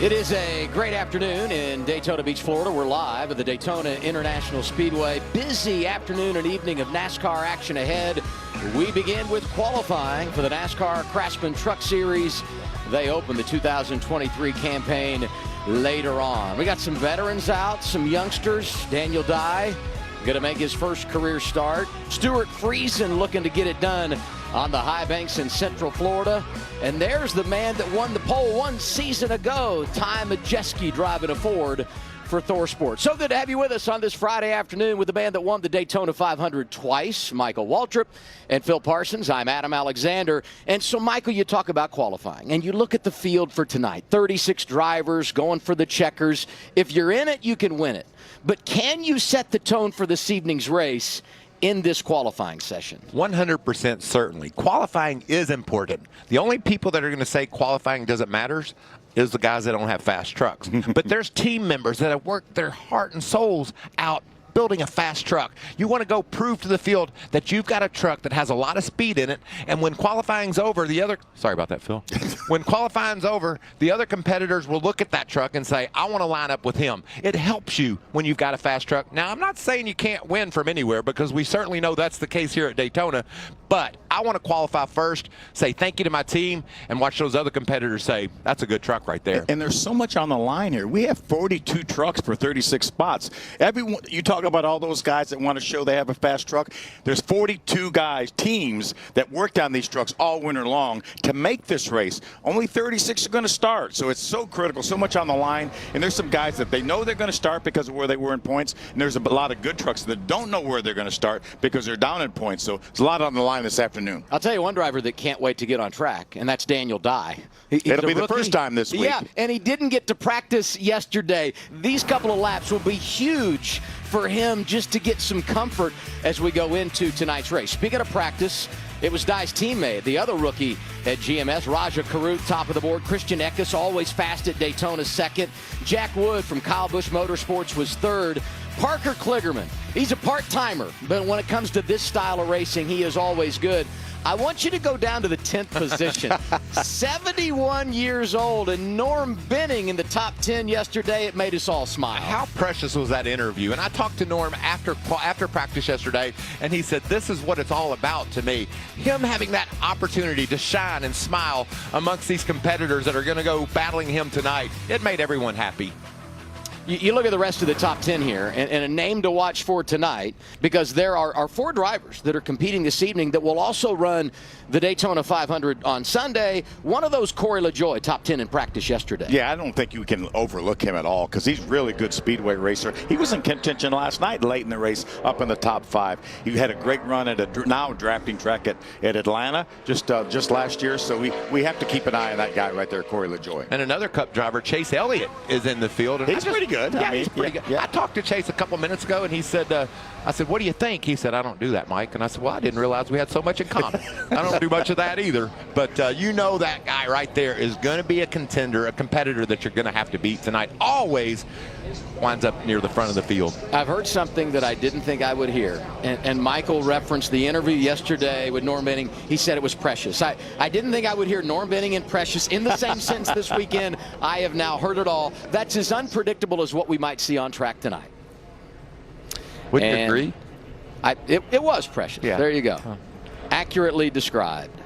It is a great afternoon in Daytona Beach, Florida. We're live at the Daytona International Speedway. Busy afternoon and evening of NASCAR action ahead. We begin with qualifying for the NASCAR Craftsman Truck Series. They open the 2023 campaign later on. We got some veterans out, some youngsters. Daniel Dye going to make his first career start. Stuart Friesen looking to get it done on the high banks in Central Florida. And there's the man that won the pole 1 season ago, Ty Majeski, driving a Ford for Thor Sports. So good to have you with us on this Friday afternoon with the man that won the Daytona 500 twice, Michael Waltrip and Phil Parsons. I'm Adam Alexander. And so, Michael, you talk about qualifying, and you look at the field for tonight. 36 drivers going for the checkers. If you're in it, you can win it. But can you set the tone for this evening's race in this qualifying session? 100% certainly. Qualifying is important. The only people that are going to say qualifying doesn't matter is the guys that don't have fast trucks. But there's team members that have worked their heart and souls out building a fast truck. You want to go prove to the field that you've got a truck that has a lot of speed in it, and when qualifying's over, sorry about that, Phil. When qualifying's over, the other competitors will look at that truck and say, I want to line up with him. It helps you when you've got a fast truck. Now, I'm not saying you can't win from anywhere, because we certainly know that's the case here at Daytona, but I want to qualify first, say thank you to my team, and watch those other competitors say, that's a good truck right there. And there's so much on the line here. We have 42 trucks for 36 spots. Everyone, you talk about all those guys that want to show they have a fast truck. There's 42 guys, teams that worked on these trucks all winter long to make this race. Only 36 are going to start, so it's so critical, so much on the line. And there's some guys that they know they're going to start because of where they were in points, and there's a lot of good trucks that don't know where they're going to start because they're down in points. So there's a lot on the line this afternoon. I'll tell you one driver that can't wait to get on track, and that's Daniel Dye. It'll be the first time this week. Yeah, and he didn't get to practice yesterday. These couple of laps will be huge for him just to get some comfort as we go into tonight's race. Speaking of practice, it was Dye's teammate, the other rookie at GMS, Raja Karut, top of the board. Christian Eckes, always fast at Daytona, second. Jack Wood from Kyle Busch Motorsports was third. Parker Kligerman, he's a part-timer, but when it comes to this style of racing, he is always good. I want you to go down to the 10th position. 71 years old, and Norm Benning in the top 10 yesterday. It made us all smile. How precious was that interview? And I talked to Norm after practice yesterday, and he said, this is what it's all about to me. Him having that opportunity to shine and smile amongst these competitors that are going to go battling him tonight, it made everyone happy. You look at the rest of the top 10 here, and a name to watch for tonight, because there are 4 drivers that are competing this evening that will also run the Daytona 500 on Sunday. One of those, Corey LaJoie, top 10 in practice yesterday. Yeah, I don't think you can overlook him at all, because he's a really good speedway racer. He was in contention last night late in the race, up in the top 5. He had a great run at a now drafting track at Atlanta just last year, so we have to keep an eye on that guy right there, Corey LaJoie. And another Cup driver, Chase Elliott, is in the field. And he's pretty good. Yeah, he's pretty good. Yeah. I talked to Chase a couple minutes ago, and he said, I said, what do you think? He said, I don't do that, Mike. And I said, well, I didn't realize we had so much in common. I don't do much of that either. But you know that guy right there is going to be a contender, a competitor that you're going to have to beat tonight. Always winds up near the front of the field. I've heard something that I didn't think I would hear. And Michael referenced the interview yesterday with Norm Benning. He said it was precious. I didn't think I would hear Norm Benning and precious in the same sentence this weekend. I have now heard it all. That's as unpredictable as what we might see on track tonight. Would you agree? It was precious. Yeah. There you go. Huh. Accurately described.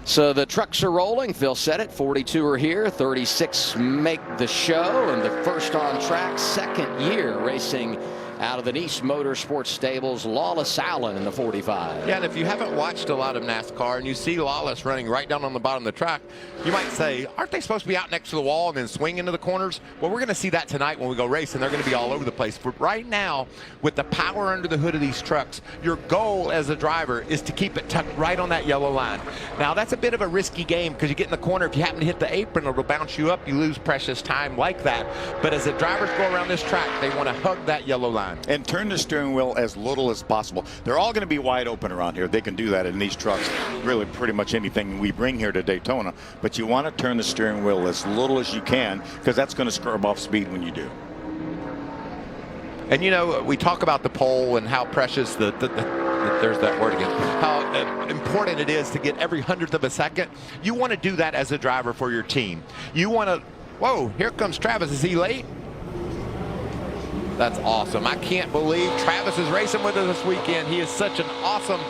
So the trucks are rolling. Phil said it. 42 are here. 36 make the show. And the first on track, second year racing out of the Nice Motorsports Stables, Lawless Allen in the 45. Yeah, and if you haven't watched a lot of NASCAR and you see Lawless running right down on the bottom of the track, you might say, aren't they supposed to be out next to the wall and then swing into the corners? Well, we're going to see that tonight when we go racing. They're going to be all over the place. But right now, with the power under the hood of these trucks, your goal as a driver is to keep it tucked right on that yellow line. Now, that's a bit of a risky game, because you get in the corner, if you happen to hit the apron, it'll bounce you up. You lose precious time like that. But as the drivers go around this track, they want to hug that yellow line. And turn the steering wheel as little as possible. They're all going to be wide open around here. They can do that in these trucks. Really, pretty much anything we bring here to Daytona. But you want to turn the steering wheel as little as you can, because that's going to scrub off speed when you do. And you know, we talk about the pole and how precious there's that word again, how important it is to get every 100th of a second. You want to do that as a driver for your team. You want to Whoa, here comes Travis. Is he late? That's awesome. I can't believe Travis is racing with us this weekend. He is such an awesome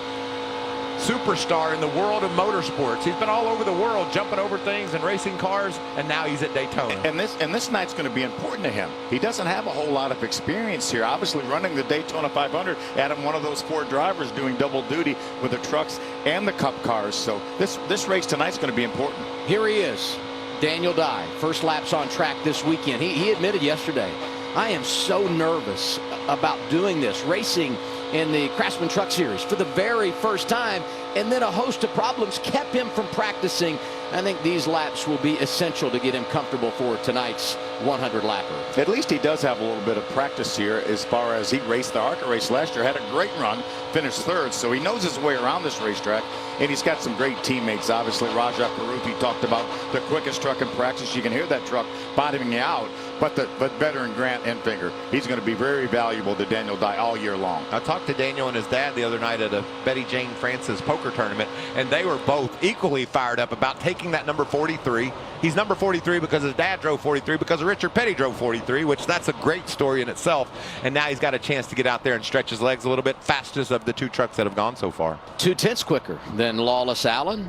superstar in the world of motorsports. He's been all over the world jumping over things and racing cars, and now he's at Daytona. And this night's going to be important to him. He doesn't have a whole lot of experience here. Obviously, running the Daytona 500, Adam, one of those 4 drivers doing double duty with the trucks and the Cup cars. So this race tonight's going to be important. Here he is, Daniel Dye. First laps on track this weekend. He admitted yesterday, I am so nervous about doing this, racing in the Craftsman Truck Series for the very first time, and then a host of problems kept him from practicing. I think these laps will be essential to get him comfortable for tonight's 100-lapper. At least he does have a little bit of practice here as far as he raced the ARCA race last year, had a great run, finished 3rd, so he knows his way around this racetrack, and he's got some great teammates. Obviously, Rajah Caruthi talked about the quickest truck in practice. You can hear that truck bottoming you out, but veteran Grant Enfinger, he's going to be very valuable to Daniel Dye all year long. I talked to Daniel and his dad the other night at a Betty Jane Francis poker tournament, and they were both equally fired up about taking that number 43. He's number 43 because his dad drove 43, because Richard Petty drove 43, which that's a great story in itself. And now he's got a chance to get out there and stretch his legs a little bit. Fastest of the 2 trucks that have gone so far. 2/10 quicker than Lawless Allen.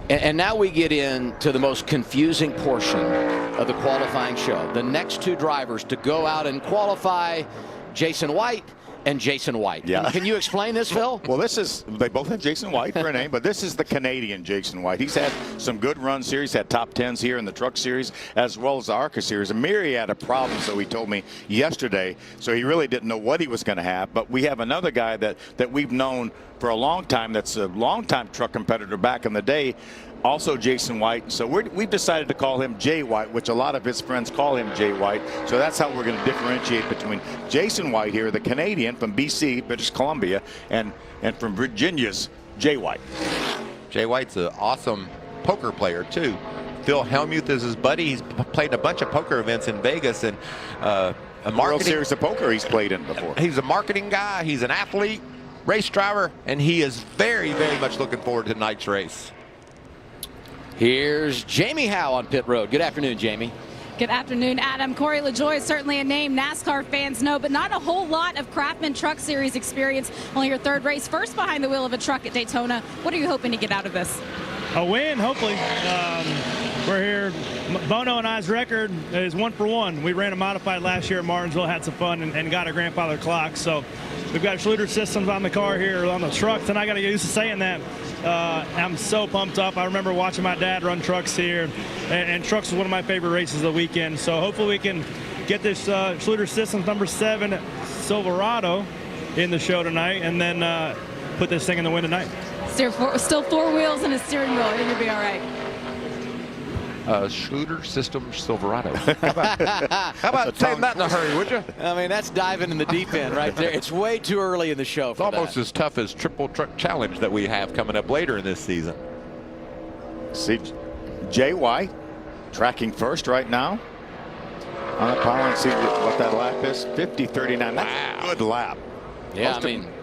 And now we get into the most confusing portion of the qualifying show. The next 2 drivers to go out and qualify, Jason White and Jason White. Yeah. Can you explain this, Phil? Well, they both have Jason White for a name, but this is the Canadian Jason White. He's had some good runs here. He's had top 10s here in the Truck Series as well as the ARCA Series. A myriad of problems, so he told me yesterday, so he really didn't know what he was going to have. But we have another guy that we've known for a long time, that's a long-time truck competitor back in the day, also Jason White. So we've decided to call him Jay White, which a lot of his friends call him Jay White. So that's how we're going to differentiate between Jason White here, the Canadian from BC, British Columbia, and from Virginia's Jay White. Jay White's an awesome poker player, too. Phil Hellmuth is his buddy. He's played in a bunch of poker events in Vegas, and a World Series of Poker he's played in before. He's a marketing guy. He's an athlete, race driver, and he is very, very much looking forward to tonight's race. Here's Jamie Howe on pit road. Good afternoon, Jamie. Good afternoon, Adam. Corey LaJoie is certainly a name NASCAR fans know, but not a whole lot of Craftsman Truck Series experience. Only your 3rd race, first behind the wheel of a truck at Daytona. What are you hoping to get out of this? A win, hopefully. We're here. Bono and I's record is 1 for 1. We ran a modified last year at Martinsville, had some fun, and got a grandfather clock. So we've got Schluter systems on the car here, on the trucks, and I got to get used to saying that. I'm so pumped up. I remember watching my dad run trucks here, and trucks was one of my favorite races of the weekend. So hopefully we can get this Schluter Systems number 7 Silverado in the show tonight, and then put this thing in the win tonight. Still 4 wheels and a steering wheel. I think you'll be all right. Schluter Systems Silverado. How about saying that in a hurry, would you? I mean, that's diving in the deep end right there. It's way too early in the show. It's almost as tough as Triple Truck Challenge that we have coming up later in this season. See, Jay White tracking first right now on the power, and see what that lap is. 50:39. That's a good lap. Yeah,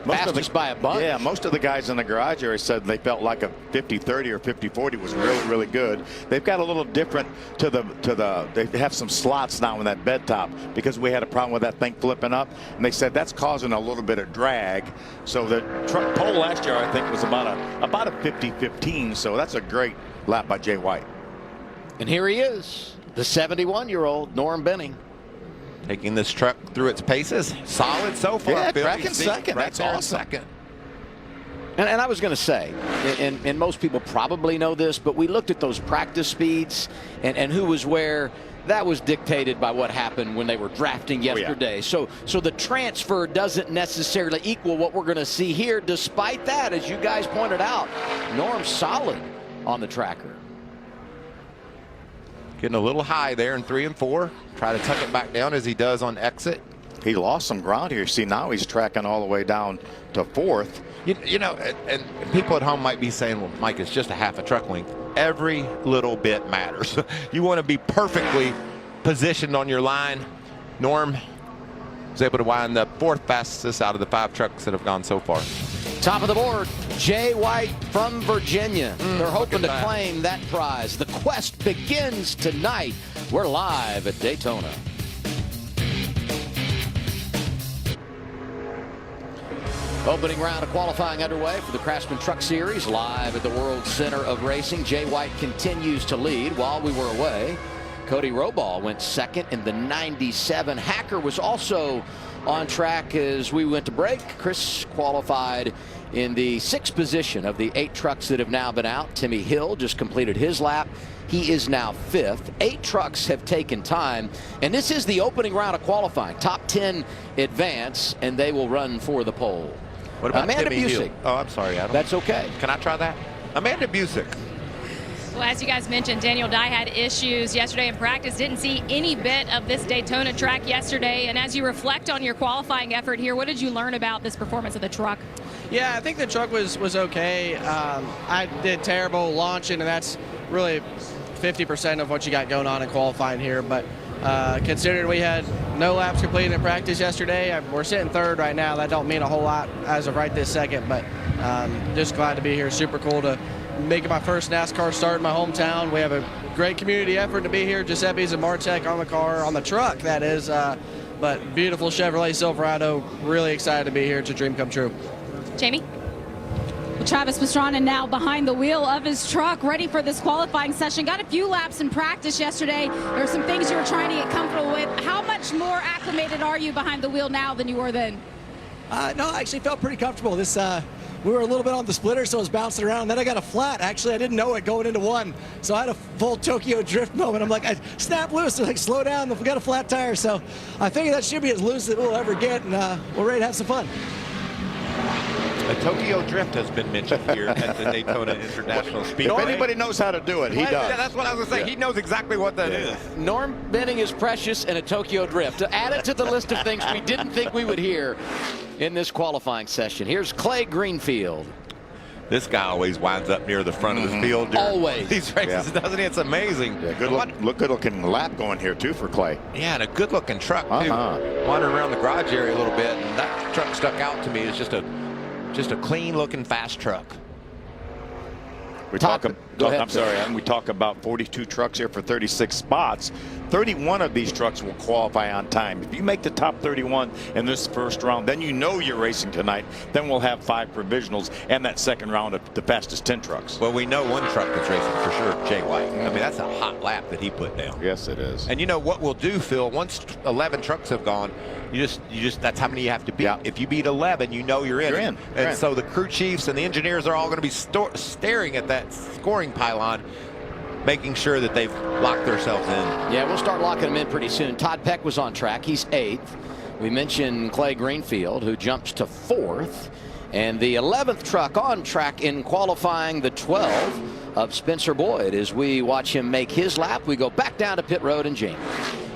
fastest by a bunch. Yeah, most of the guys in the garage area said they felt like a 50-30 or 50-40 was really, really good. They've got a little different they have some slots now in that bed top because we had a problem with that thing flipping up, and they said that's causing a little bit of drag. So the truck pole last year, I think, was about a 50-15. So that's a great lap by Jay White. And here he is, the 71-year-old Norm Benning. Taking this truck through its paces. Solid so far. Yeah, Phil. cracking second. Right That's there in awesome. Second. And I was going to say, and most people probably know this, but we looked at those practice speeds and who was where. That was dictated by what happened when they were drafting yesterday. Oh, yeah. So the transfer doesn't necessarily equal what we're going to see here. Despite that, as you guys pointed out, Norm's solid on the tracker. Getting a little high there in 3 and 4. Try to tuck it back down as he does on exit. He lost some ground here. See, now he's tracking all the way down to 4th. You know, and people at home might be saying, well, Mike, it's just a half a truck length. Every little bit matters. You want to be perfectly positioned on your line. Norm was able to wind up 4th fastest out of the 5 trucks that have gone so far. Top of the board, Jay White from Virginia. They're hoping to that. claim that prize. The quest begins tonight. We're live at Daytona. Opening round of qualifying underway for the Craftsman Truck Series, live at the World Center of Racing. Jay White continues to lead while we were away. Cody Roball went second in the 97. Hacker was also on track as we went to break. Chris qualified in the 6th position of the 8 trucks that have now been out. Timmy Hill just completed his lap. He is now 5th. 8 trucks have taken time, and this is the opening round of qualifying. Top 10 advance, and they will run for the pole. What about Amanda Timmy Hill? Busick. Oh, I'm sorry, Adam. That's okay. Can I try that? Amanda Busick. Well, as you guys mentioned, Daniel Dye had issues yesterday in practice. Didn't see any bit of this Daytona track yesterday. And as you reflect on your qualifying effort here, what did you learn about this performance of the truck? Yeah, I think the truck was okay. I did terrible launching, and that's really 50% of what you got going on in qualifying here. But considering we had no laps completed in practice yesterday, we're sitting 3rd right now. That don't mean a whole lot as of right this second, but just glad to be here. Super cool to make my first NASCAR start in my hometown. We have a great community effort to be here. Giuseppe's and Martek on the car, on the truck, that is. But beautiful Chevrolet Silverado. Really excited to be here. It's a dream come true. Jamie? Well, Travis Pastrana now behind the wheel of his truck, ready for this qualifying session. Got a few laps in practice yesterday. There were some things you were trying to get comfortable with. How much more acclimated are you behind the wheel now than you were then? No, I actually felt pretty comfortable. We were a little bit on the splitter, so I was bouncing around. Then I got a flat. Actually, I didn't know it going into 1. So I had a full Tokyo drift moment. I'm like, I snapped loose. They're like, slow down. We got a flat tire. So I figure that should be as loose as we'll ever get, and we're ready to have some fun. A Tokyo drift has been mentioned here at the Daytona International Speedway. If anybody knows how to do it, he does. Yeah, that's what I was going to say. He knows exactly what that is. Norm Benning is precious and a Tokyo drift. To add it to the list of things we didn't think we would hear in this qualifying session. Here's Clay Greenfield. This guy always winds up near the front of the field. Always. These races, doesn't he? It's amazing. Yeah, good looking lap going here, too, for Clay. Yeah, and a good-looking truck, too. Wandering around the garage area a little bit, and that truck stuck out to me as just a clean-looking, fast truck. We talk about 42 trucks here for 36 spots. 31 of these trucks will qualify on time. If you make the top 31 in this first round, then you know you're racing tonight. Then we'll have 5 provisionals and that second round of the fastest 10 trucks. Well, we know one truck that's racing for sure, Jay White. I mean, that's a hot lap that he put down. Yes, it is. And you know what we'll do, Phil, once 11 trucks have gone, you just that's how many you have to beat. Yeah. If you beat 11, you know you're in. You're in. And so the crew chiefs and the engineers are all going to be staring at that scoring pylon, making sure that they've locked themselves in. Yeah, we'll start locking them in pretty soon. Todd Peck was on track. He's 8th. We mentioned Clay Greenfield, who jumps to 4th. And the 11th truck on track in qualifying, the 12 of Spencer Boyd. As we watch him make his lap, we go back down to pit road and James.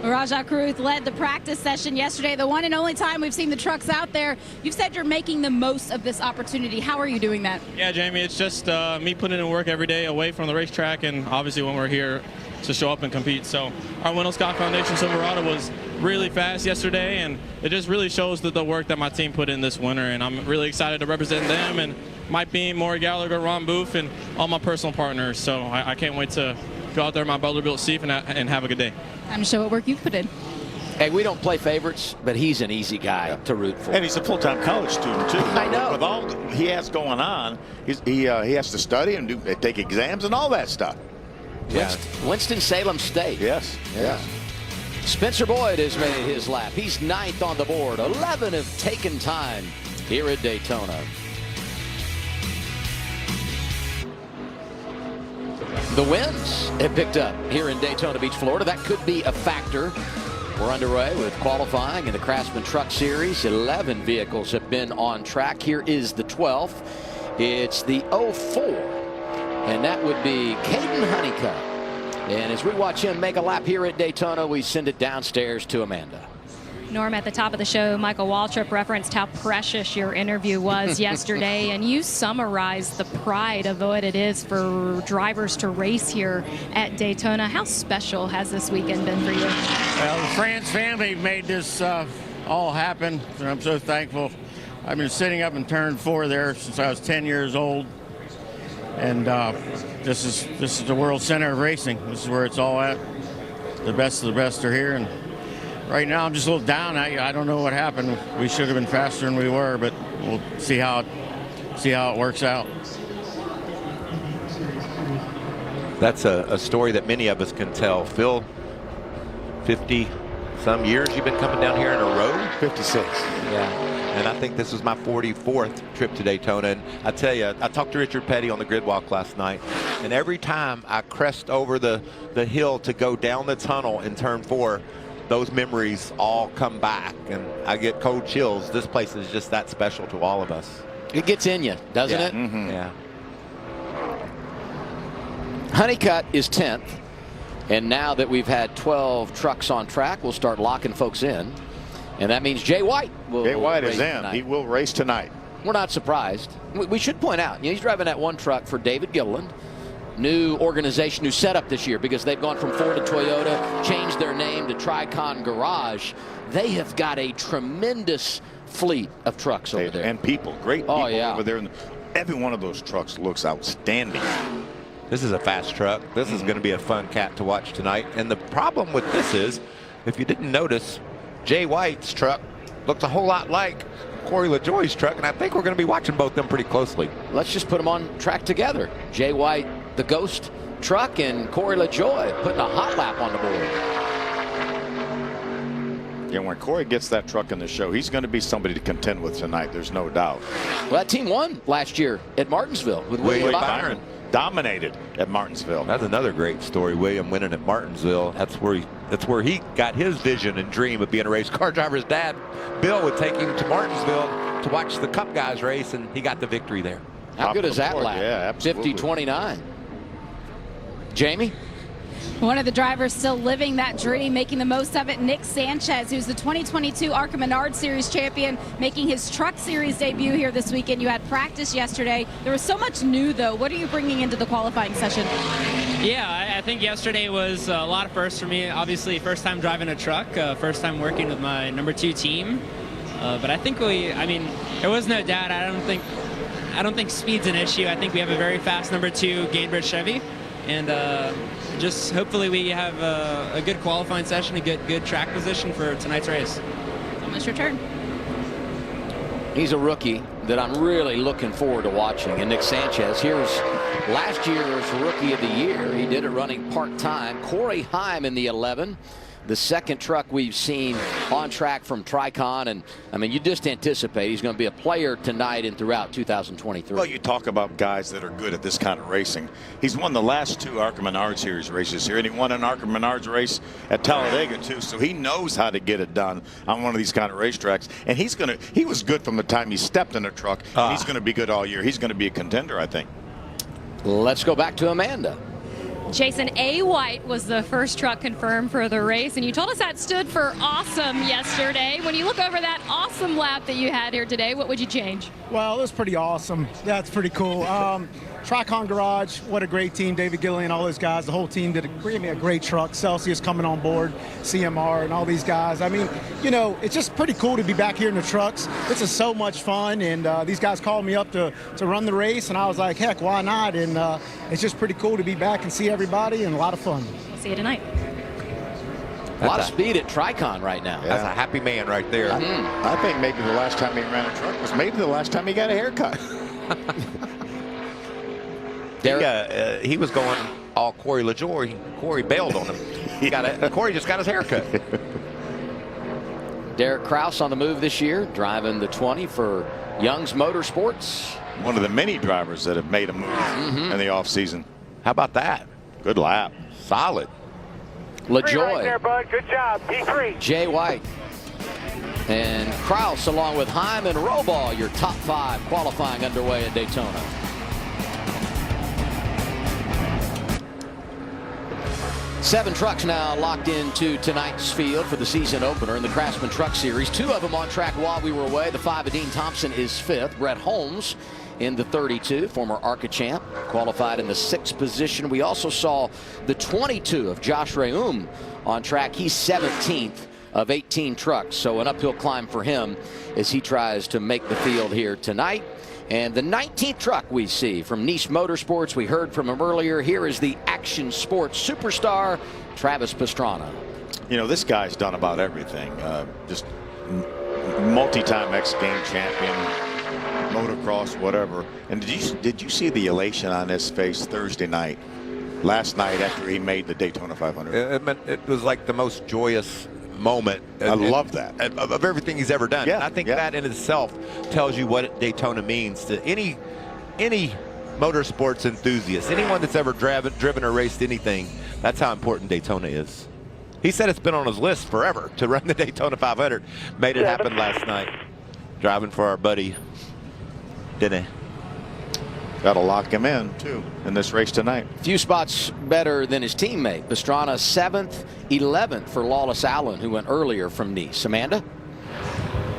Rajah Caruth led the practice session yesterday, the one and only time we've seen the trucks out there. You've said you're making the most of this opportunity. How are you doing that? Yeah, Jamie, it's just me putting in work every day away from the racetrack, and obviously when we're here to show up and compete. So our Wendell Scott Foundation Silverado was really fast yesterday, and it just really shows the work that my team put in this winter, and I'm really excited to represent them and Mike Beam, Maury Gallagher, Ron Booth, and all my personal partners. So I can't wait to go out there in my Butler-built Seif and have a good day. Time to show what work you've put in. Hey, we don't play favorites, but he's an easy guy to root for. And he's a full-time college student, too. I know. With all he has going on, he has to study and take exams and all that stuff. Yeah. Winston-Salem State. Yes. Spencer Boyd has made his lap. He's 9th on the board. 11 have taken time here at Daytona. The winds have picked up here in Daytona Beach, Florida. That could be a factor. We're underway with qualifying in the Craftsman Truck Series. 11 vehicles have been on track. Here is the 12th. It's the 04, and that would be Caden Honeycutt. And as we watch him make a lap here at Daytona, we send it downstairs to Amanda. Norm, at the top of the show, Michael Waltrip referenced how precious your interview was yesterday, and you summarized the pride of what it is for drivers to race here at Daytona. How special has this weekend been for you? Well, the France family made this all happen, and I'm so thankful I've been sitting up in turn 4 there since I was 10 years old. And this is the world center of racing. This is where it's all at. The best of the best are here. And right now I'm just a little down. I don't know what happened. We should have been faster than we were, but we'll see how it works out. That's a story that many of us can tell. Phil, 50-some years you've been coming down here in a row? 56. Yeah. And I think this is my 44th trip to Daytona. And I tell you, I talked to Richard Petty on the grid walk last night. And every time I crest over the hill to go down the tunnel in turn 4, those memories all come back. And I get cold chills. This place is just that special to all of us. It gets in you, doesn't Yeah. it? Mm-hmm. Yeah. Honeycutt is 10th. And now that we've had 12 trucks on track, we'll start locking folks in. And that means Jay White will Jay White race is in. tonight. He will race tonight. We're not surprised. We should point out, he's driving that one truck for David Gilliland. New organization, new setup this year because they've gone from Ford to Toyota, changed their name to Tricon Garage. They have got a tremendous fleet of trucks over there. And people, great people over there. And every one of those trucks looks outstanding. This is a fast truck. This is going to be a fun cat to watch tonight. And the problem with this is, if you didn't notice, Jay White's truck looks a whole lot like Corey LaJoie's truck, and I think we're going to be watching both of them pretty closely. Let's just put them on track together. Jay White, the Ghost truck, and Corey LaJoie putting a hot lap on the board. Yeah, when Corey gets that truck in the show, he's going to be somebody to contend with tonight. There's no doubt. Well, that team won last year at Martinsville with William Byron. Dominated at Martinsville. That's another great story. William winning at Martinsville. That's where he got his vision and dream of being a race car driver. His dad, Bill, would take him to Martinsville to watch the Cup guys race, and he got the victory there. How good is that lap? Yeah, absolutely. 50-29. Jamie? One of the drivers still living that dream, making the most of it, Nick Sanchez, who's the 2022 ARCA Menard Series champion, making his Truck Series debut here this weekend. You had practice yesterday. There was so much new, though. What are you bringing into the qualifying session? Yeah, I think yesterday was a lot of firsts for me. Obviously, first time driving a truck, first time working with my #2 team. But I think there was no doubt. I don't think speed's an issue. I think we have a very fast #2 Gainbridge Chevy. And just hopefully we have a good qualifying session, a good track position for tonight's race. Almost your turn. He's a rookie that I'm really looking forward to watching. And Nick Sanchez, here's last year's Rookie of the Year. He did it running part-time. Corey Heim in the 11. The second truck we've seen on track from Tricon. And, I mean, you just anticipate he's going to be a player tonight and throughout 2023. Well, you talk about guys that are good at this kind of racing. He's won the last 2 ARCA Menard Series races here, and he won an ARCA Menards race at Talladega, too. So he knows how to get it done on one of these kind of racetracks. And he was good from the time he stepped in a truck. And he's going to be good all year. He's going to be a contender, I think. Let's go back to Amanda. Jason A. White was the first truck confirmed for the race, and you told us that stood for awesome yesterday. When you look over that awesome lap that you had here today, what would you change? Well, it was pretty awesome. That's pretty cool. Tricon Garage, what a great team. David Gilliland, all those guys, the whole team gave me a great truck. Celsius coming on board, CMR, and all these guys. I mean, it's just pretty cool to be back here in the trucks. This is so much fun, and these guys called me up to run the race, and I was like, heck, why not? And it's just pretty cool to be back and see everybody, and a lot of fun. We'll see you tonight. A lot of speed at Tricon right now. Yeah. That's a happy man right there. I think maybe the last time he ran a truck was maybe the last time he got a haircut. He was going all Corey LaJoie. Corey bailed on him. Corey just got his haircut. Derek Kraus on the move this year, driving the 20 for Young's Motorsports. One of the many drivers that have made a move in the offseason. How about that? Good lap. Solid. LaJoie. Right there, bud. Good job. P3. Jay White. And Kraus along with Heim and Robaugh, your top 5 qualifying underway at Daytona. Seven trucks now locked into tonight's field for the season opener in the Craftsman Truck Series. 2 of them on track while we were away. The 5 of Dean Thompson is 5th. Brett Holmes in the 32, former ARCA champ, qualified in the 6th position. We also saw the 22 of Josh Reum on track. He's 17th of 18 trucks. So an uphill climb for him as he tries to make the field here tonight. And the 19th truck we see from Nice Motorsports, we heard from him earlier. Here is the action sports superstar, Travis Pastrana. You know, this guy's done about everything. Just multi-time X Game champion, motocross, whatever. And did you see the elation on his face Thursday night, last night after he made the Daytona 500? It was like the most joyous moment. I love that. Of everything he's ever done. Yeah, And I think that in itself tells you what Daytona means to any motorsports enthusiast, anyone that's ever driven or raced anything. That's how important Daytona is. He said it's been on his list forever to run the Daytona 500. Made it happen last night. Driving for our buddy, didn't he? Got to lock him in, too, in this race tonight. Few spots better than his teammate. Pastrana 7th, 11th for Lawless Allen, who went earlier from Nice. Amanda?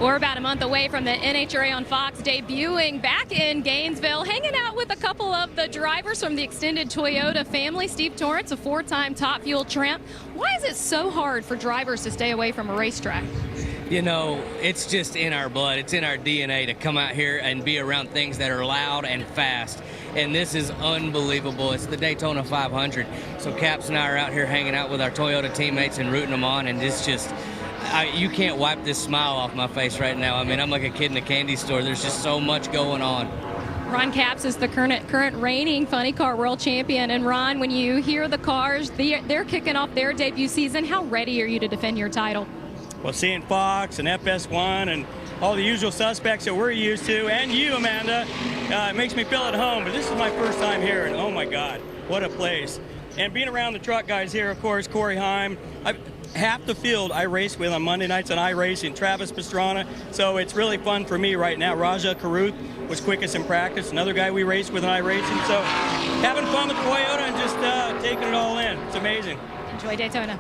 We're about a month away from the NHRA on Fox debuting back in Gainesville, hanging out with a couple of the drivers from the extended Toyota family. Steve Torrence, a 4-time Top Fuel champ. Why is it so hard for drivers to stay away from a racetrack? You know, it's just in our blood. It's in our DNA to come out here and be around things that are loud and fast. And this is unbelievable. It's the Daytona 500. So Caps and I are out here hanging out with our Toyota teammates and rooting them on. And it's just, you can't wipe this smile off my face right now. I mean, I'm like a kid in a candy store. There's just so much going on. Ron Capps is the current reigning funny car world champion. And Ron, when you hear the cars, they're kicking off their debut season. How ready are you to defend your title? Well, seeing Fox and FS1 and all the usual suspects that we're used to, and you, Amanda, it makes me feel at home. But this is my first time here, and oh my God, what a place. And being around the truck guys here, of course, Corey Heim. Half the field I race with on Monday nights on iRacing, Travis Pastrana. So it's really fun for me right now. Raja Karuth was quickest in practice, another guy we raced with on iRacing. So having fun with Toyota and just taking it all in. It's amazing. Enjoy Daytona.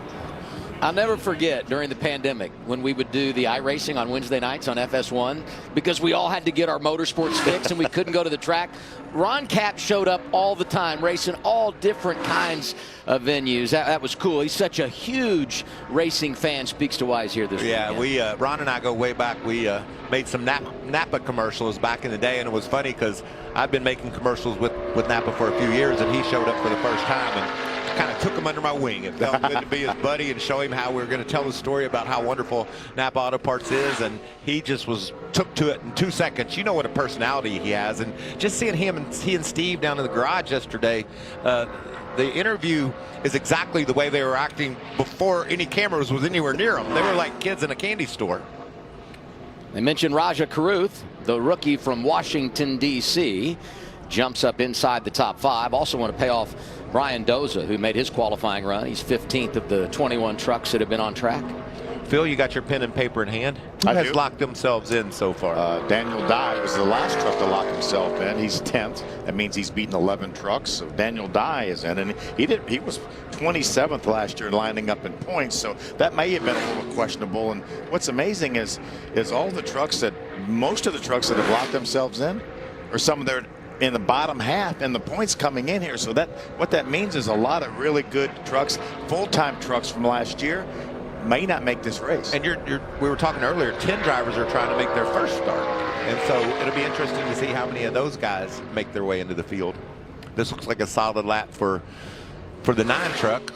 I'll never forget during the pandemic when we would do the iRacing on Wednesday nights on FS1 because we all had to get our motorsports fix and we couldn't go to the track. Ron Capps showed up all the time, racing all different kinds of venues. That was cool. He's such a huge racing fan. Speaks to why he's here this weekend. Yeah, Ron and I go way back. We made some Napa commercials back in the day, and it was funny because I've been making commercials with Napa for a few years, and he showed up for the first time. And kind of took him under my wing. It felt good to be his buddy and show him how we were going to tell the story about how wonderful Napa Auto Parts is, and he just took to it in 2 seconds. You know what a personality he has, and just seeing he and Steve down in the garage yesterday, the interview is exactly the way they were acting before any cameras was anywhere near them. They were like kids in a candy store. They mentioned Raja Karuth, the rookie from Washington, D.C., jumps up inside the top 5. Also want to pay off Brian Doza, who made his qualifying run. He's 15th of the 21 trucks that have been on track. Phil, you got your pen and paper in hand? Who has locked themselves in so far? Daniel Dye was the last truck to lock himself in. He's 10th. That means he's beaten 11 trucks. So Daniel Dye is in, and he was 27th last year lining up in points. So that may have been a little questionable. And what's amazing is all the trucks most of the trucks that have locked themselves in, or some of their in the bottom half, and the points coming in here. So what that means is a lot of really good trucks, full-time trucks from last year, may not make this race. And we were talking earlier, 10 drivers are trying to make their first start. And so it'll be interesting to see how many of those guys make their way into the field. This looks like a solid lap for the 9 truck.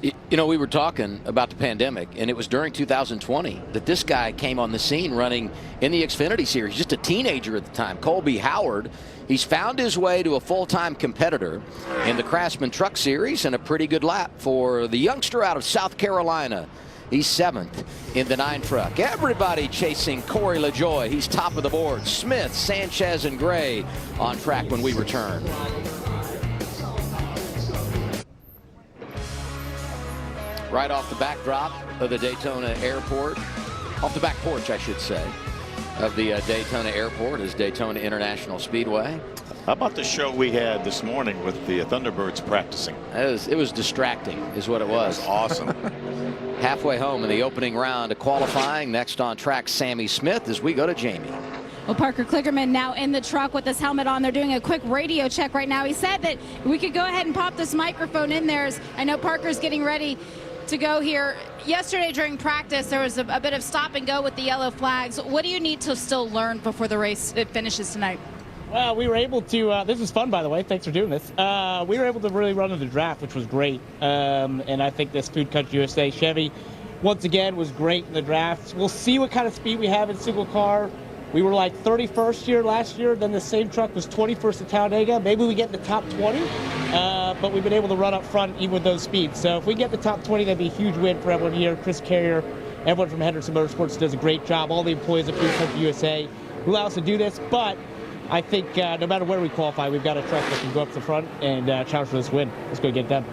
You know, we were talking about the pandemic, and it was during 2020 that this guy came on the scene running in the Xfinity Series, just a teenager at the time, Colby Howard. He's found his way to a full-time competitor in the Craftsman Truck Series, and a pretty good lap for the youngster out of South Carolina. He's 7th in the 9 truck. Everybody chasing Corey LaJoie. He's top of the board. Smith, Sanchez, and Gray on track when we return. Right off the backdrop of the Daytona Airport, off the back porch, I should say, of the Daytona Airport is Daytona International Speedway. How about the show we had this morning with the Thunderbirds practicing? It was distracting, is what it was. It was awesome. Halfway home in the opening round of qualifying. Next on track, Sammy Smith, as we go to Jamie. Well, Parker Kligerman now in the truck with his helmet on. They're doing a quick radio check right now. He said that we could go ahead and pop this microphone in there. I know Parker's getting ready to go here. Yesterday during practice, there was a bit of stop and go with the yellow flags. What do you need to still learn before the race finishes tonight? Well, we were able to, this is fun, by the way, thanks for doing this. We were able to really run in the draft, which was great. And I think this Food Country USA Chevy, once again, was great in the draft. We'll see what kind of speed we have in single car. We were like 31st here last year, then the same truck was 21st at Talladega. Maybe we get in the top 20, but we've been able to run up front even with those speeds. So if we get the top 20, that'd be a huge win for everyone here. Chris Carrier, everyone from Henderson Motorsports does a great job. All the employees of Food Country USA who allow us to do this. But I think no matter where we qualify, we've got a truck that can go up the front and challenge for this win. Let's go get it done.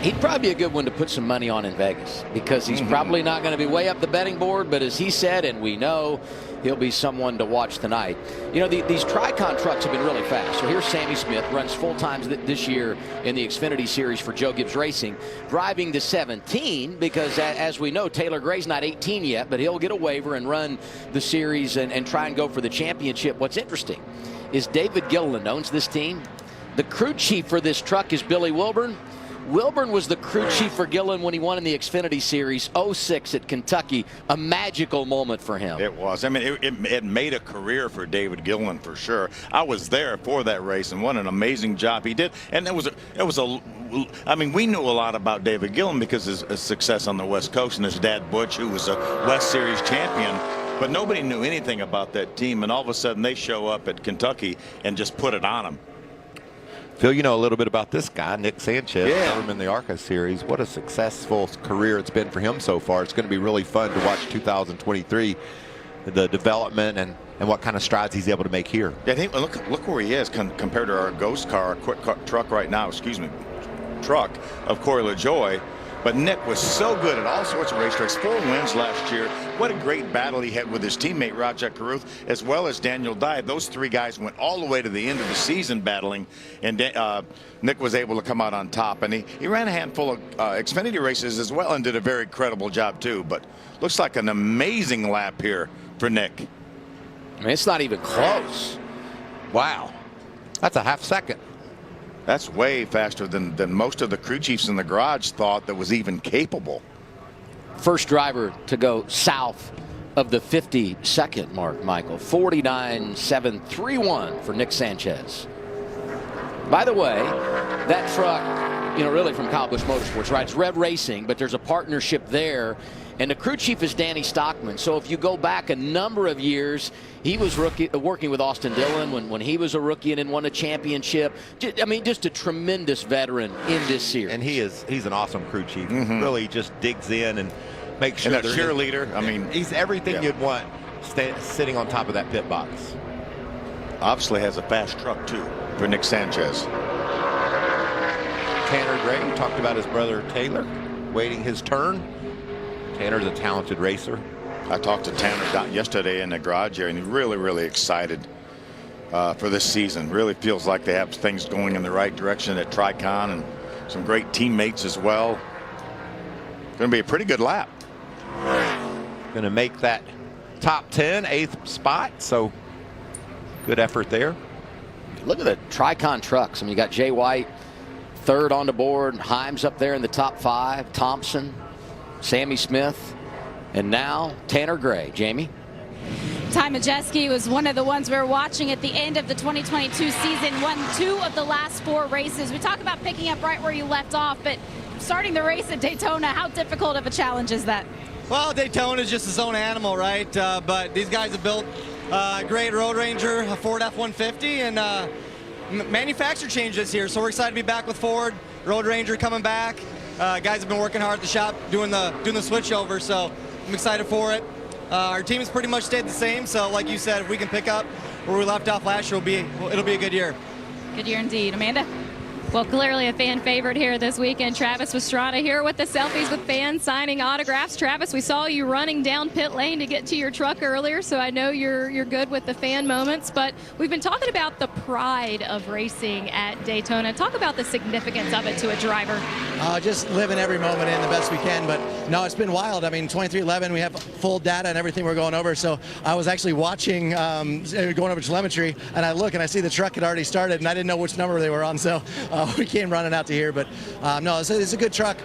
He'd probably be a good one to put some money on in Vegas because he's probably not going to be way up the betting board, but as he said, and we know, he'll be someone to watch tonight. You know, these Tricon trucks have been really fast. So here's Sammy Smith, runs full times this year in the Xfinity Series for Joe Gibbs Racing, driving to 17 because, as we know, Taylor Gray's not 18 yet, but he'll get a waiver and run the series and try and go for the championship. What's interesting is David Gilliland owns this team. The crew chief for this truck is Billy Wilburn. Wilburn was the crew chief for Gillen when he won in the Xfinity Series 06 at Kentucky. A magical moment for him. It was. I mean, it made a career for David Gillen for sure. I was there for that race, and what an amazing job he did. And I mean, we knew a lot about David Gillen because of his success on the West Coast and his dad Butch, who was a West Series champion. But nobody knew anything about that team, and all of a sudden they show up at Kentucky and just put it on them. Phil, you know a little bit about this guy, Nick Sanchez, covered him in the ARCA series. What a successful career it's been for him so far. It's going to be really fun to watch 2023, the development and what kind of strides he's able to make here. Yeah, look where he is compared to our ghost car, our quick car truck right now, truck of Corey LaJoie. But Nick was so good at all sorts of racetracks. 4 wins last year. What a great battle he had with his teammate Rajat Caruth, as well as Daniel Dye. Those 3 guys went all the way to the end of the season battling, and Nick was able to come out on top. And he ran a handful of Xfinity races as well and did a very credible job too. But looks like an amazing lap here for Nick. I mean, it's not even close. Wow. That's a half second. That's way faster than most of the crew chiefs in the garage thought that was even capable. First driver to go south of the 50-second mark, Michael. 49.731 for Nick Sanchez. By the way, that truck, you know, really from Kyle Busch Motorsports, right? It's Rev Racing, but there's a partnership there. And the crew chief is Danny Stockman. So if you go back a number of years, he was working with Austin Dillon when he was a rookie and then won a championship. I mean, just a tremendous veteran in this series. And he's an awesome crew chief. Really just digs in and makes sure and a cheerleader. I mean, he's everything you'd want sitting on top of that pit box. Obviously has a fast truck too for Nick Sanchez. Tanner Gray, you talked about his brother Taylor waiting his turn. Tanner's a talented racer. I talked to Tanner yesterday in the garage here, and he's really, really excited for this season. Really feels like they have things going in the right direction at Tricon and some great teammates as well. Going to be a pretty good lap. Going to make that top 10, 8th spot. So good effort there. Look at the Tricon trucks. I mean, you got Jay White, 3rd on the board. Himes up there in the top 5. Thompson, Sammy Smith, and now Tanner Gray. Jamie? Ty Majeski was one of the ones we were watching at the end of the 2022 season, won 2 of the last 4 races. We talk about picking up right where you left off, but starting the race at Daytona, how difficult of a challenge is that? Well, Daytona is just its own animal, right? But these guys have built a great Road Ranger, a Ford F-150, and manufacturer change this year, so we're excited to be back with Ford. Road Ranger coming back. Guys have been working hard at the shop doing the switch over, so I'm excited for it. Our team has pretty much stayed the same, so like you said, if we can pick up where we left off last year, it'll be a good year. Good year indeed. Amanda? Well, clearly a fan favorite here this weekend. Travis Pastrana here with the selfies with fans signing autographs. Travis, we saw you running down pit lane to get to your truck earlier, so I know you're good with the fan moments. But we've been talking about the pride of racing at Daytona. Talk about the significance of it to a driver. just living every moment in the best we can. But no, it's been wild. I mean, 23:11, we have full data and everything we're going over. So I was actually watching, going over telemetry, and I look and I see the truck had already started, and I didn't know which number they were on. So we came running out to here. But no, it's a good truck.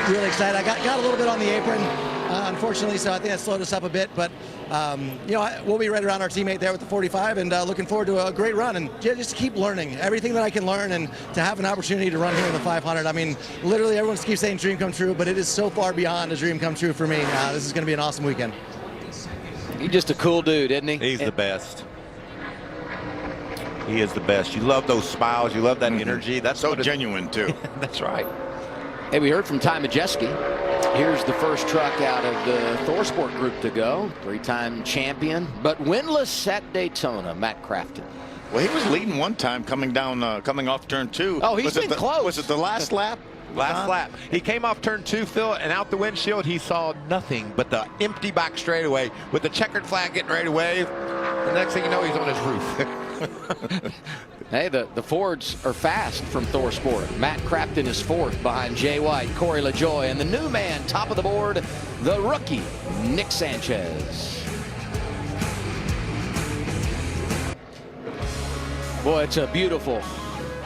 Really excited. I got a little bit on the apron, unfortunately, so I think that slowed us up a bit. But we'll be right around our teammate there with the 45, and looking forward to a great run, and just to keep learning everything that I can learn, and to have an opportunity to run here in the 500. I mean, literally everyone keeps saying dream come true, but it is so far beyond a dream come true for me. This is going to be an awesome weekend. He's just a cool dude, isn't he? He's the best. He is the best. You love those smiles. You love that energy. That's so genuine, too. That's right. Hey, we heard from Ty Majeski. Here's the first truck out of the Thor Sport group to go. 3-time champion, but winless at Daytona, Matt Crafton. Well, he was leading one time coming off turn 2. Oh, he's been close. Was it the last lap? Last lap. He came off turn 2, Phil, and out the windshield, he saw nothing but the empty back straightaway with the checkered flag getting ready to wave. The next thing you know, he's on his roof. Hey, the Fords are fast from Thor Sport. Matt Crafton is 4th behind Jay White, Corey LaJoie, and the new man top of the board, the rookie, Nick Sanchez. Boy, it's a beautiful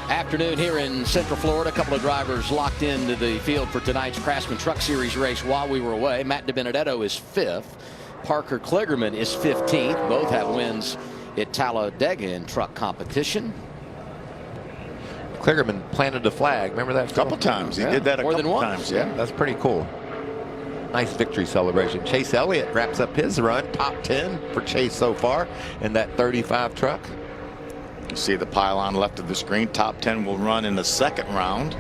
afternoon here in Central Florida. A couple of drivers locked into the field for tonight's Craftsman Truck Series race while we were away. Matt DiBenedetto is 5th. Parker Kligerman is 15th. Both have wins at Talladega in truck competition. Kligerman planted the flag. Remember that? A couple times. He did that a couple times. Yeah, that's pretty cool. Nice victory celebration. Chase Elliott wraps up his run. Top 10 for Chase so far in that 35 truck. You see the pylon left of the screen. Top 10 will run in the second round.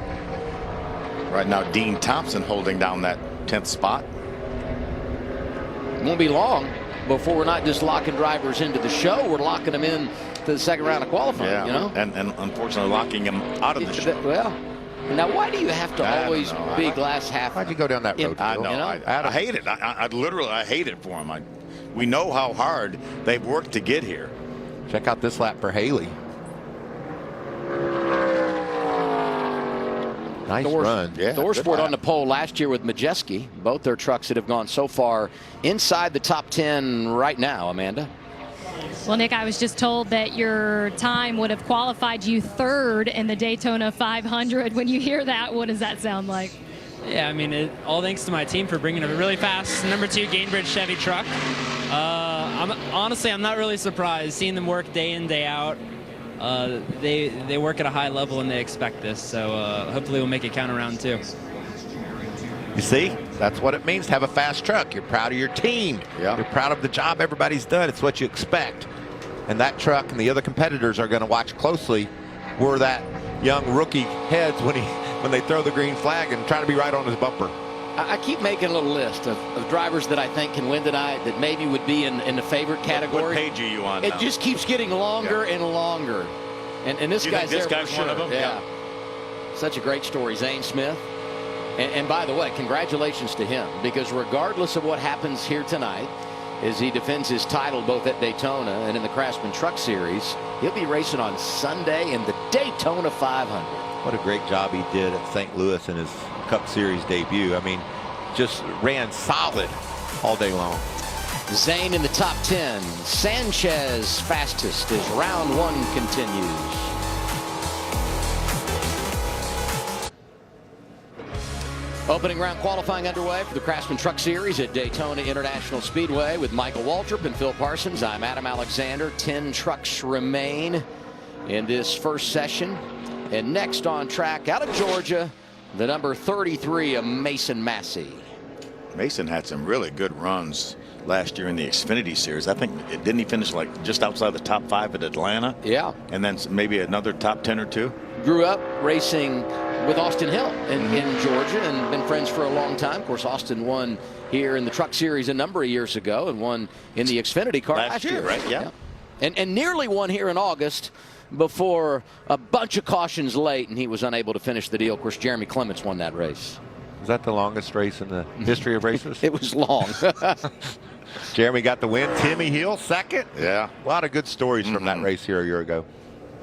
Right now, Dean Thompson holding down that 10th spot. Won't be long before we're not just locking drivers into the show, we're locking them in to the second round of qualifying. Yeah, you know? and unfortunately locking them out of the show. Well, now why do you have to always be glass half? Why'd you go down that road? I know. I hate it. I literally hate it for them. We know how hard they've worked to get here. Check out this lap for Haley. Nice run. Yeah, Thor Sport on the pole last year with Majeski. Both their trucks that have gone so far inside the top 10 right now, Amanda. Well, Nick, I was just told that your time would have qualified you 3rd in the Daytona 500. When you hear that, what does that sound like? Yeah, I mean, all thanks to my team for bringing a really fast number 2 Gainbridge Chevy truck. I'm not really surprised seeing them work day in, day out. They work at a high level and they expect this, so hopefully we'll make it count around 2. You see, that's what it means to have a fast truck. You're proud of your team. Yeah. You're proud of the job everybody's done. It's what you expect. And that truck and the other competitors are going to watch closely where that young rookie heads when they throw the green flag and try to be right on his bumper. I keep making a little list of drivers that I think can win tonight that maybe would be in the favorite category. What page are you on It now? just keeps getting longer and longer. And this guy's there for sure. One of them? Yeah. Such a great story, Zane Smith. And by the way, congratulations to him, because regardless of what happens here tonight, as he defends his title both at Daytona and in the Craftsman Truck Series, he'll be racing on Sunday in the Daytona 500. What a great job he did at St. Louis in his Cup Series debut. I mean, just ran solid all day long. Zane in the top 10. Sanchez fastest as round 1 continues. Opening round qualifying underway for the Craftsman Truck Series at Daytona International Speedway with Michael Waltrip and Phil Parsons. I'm Adam Alexander. 10 trucks remain in this first session. And next on track out of Georgia, the number 33 of Mason Massey. Mason had some really good runs last year in the Xfinity Series. I think, didn't he finish like just outside the top 5 at Atlanta? Yeah. And then maybe another top 10 or 2? Grew up racing with Austin Hill in Georgia and been friends for a long time. Of course, Austin won here in the Truck Series a number of years ago and won in the Xfinity car last year. Right? Yeah. And nearly won here in August before a bunch of cautions late, and he was unable to finish the deal. Of course, Jeremy Clements won that race. Was that the longest race in the history of races? It was long. Jeremy got the win. Timmy Hill second. Yeah. A lot of good stories from that race here a year ago.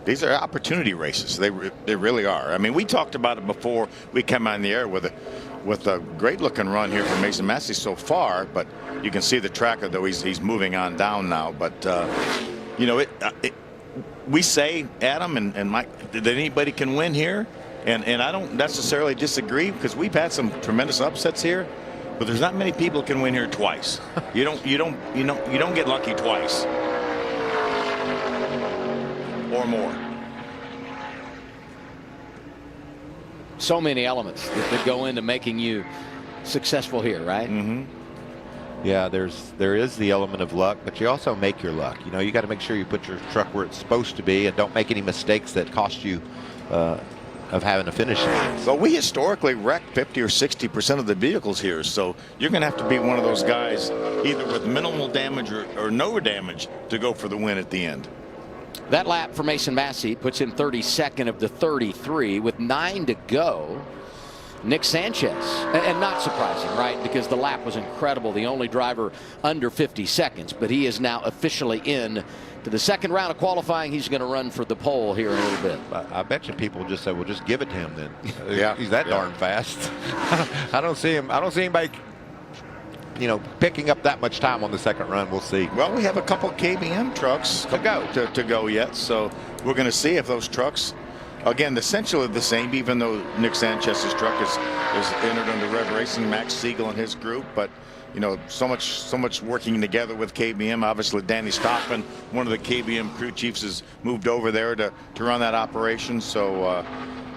these are opportunity races. They really are. I mean, we talked about it before we came on the air with a great looking run here from Mason Massey so far, but you can see the tracker, though he's moving on down now. But you know, we say, Adam and Mike, that anybody can win here, and I don't necessarily disagree, because we've had some tremendous upsets here, but there's not many people who can win here twice. You don't get lucky twice or more. So many elements that go into making you successful here, right? Mm-hmm. Yeah, there is the element of luck, but you also make your luck. You know, you got to make sure you put your truck where it's supposed to be, and don't make any mistakes that cost you of having a finish line. Well, we historically wreck 50 or 60% of the vehicles here, so you're going to have to be one of those guys either with minimal damage or no damage to go for the win at the end. That lap for Mason Massey puts him 32nd of the 33 with 9 to go. Nick Sanchez, and not surprising, right? Because the lap was incredible. The only driver under 50 seconds, but he is now officially in to the second round of qualifying. He's going to run for the pole here in a little bit. I bet you people just say, well, just give it to him then. Yeah, he's that darn fast. I don't see anybody, you know, picking up that much time on the second run. We'll see. Well, we have a couple KBM trucks to go yet, so we're going to see if those trucks, again, essentially the same, even though Nick Sanchez's truck is entered under Rev Racing, Max Siegel and his group, but you know, so much working together with KBM. Obviously, Danny Stockman, one of the KBM crew chiefs, has moved over there to run that operation. So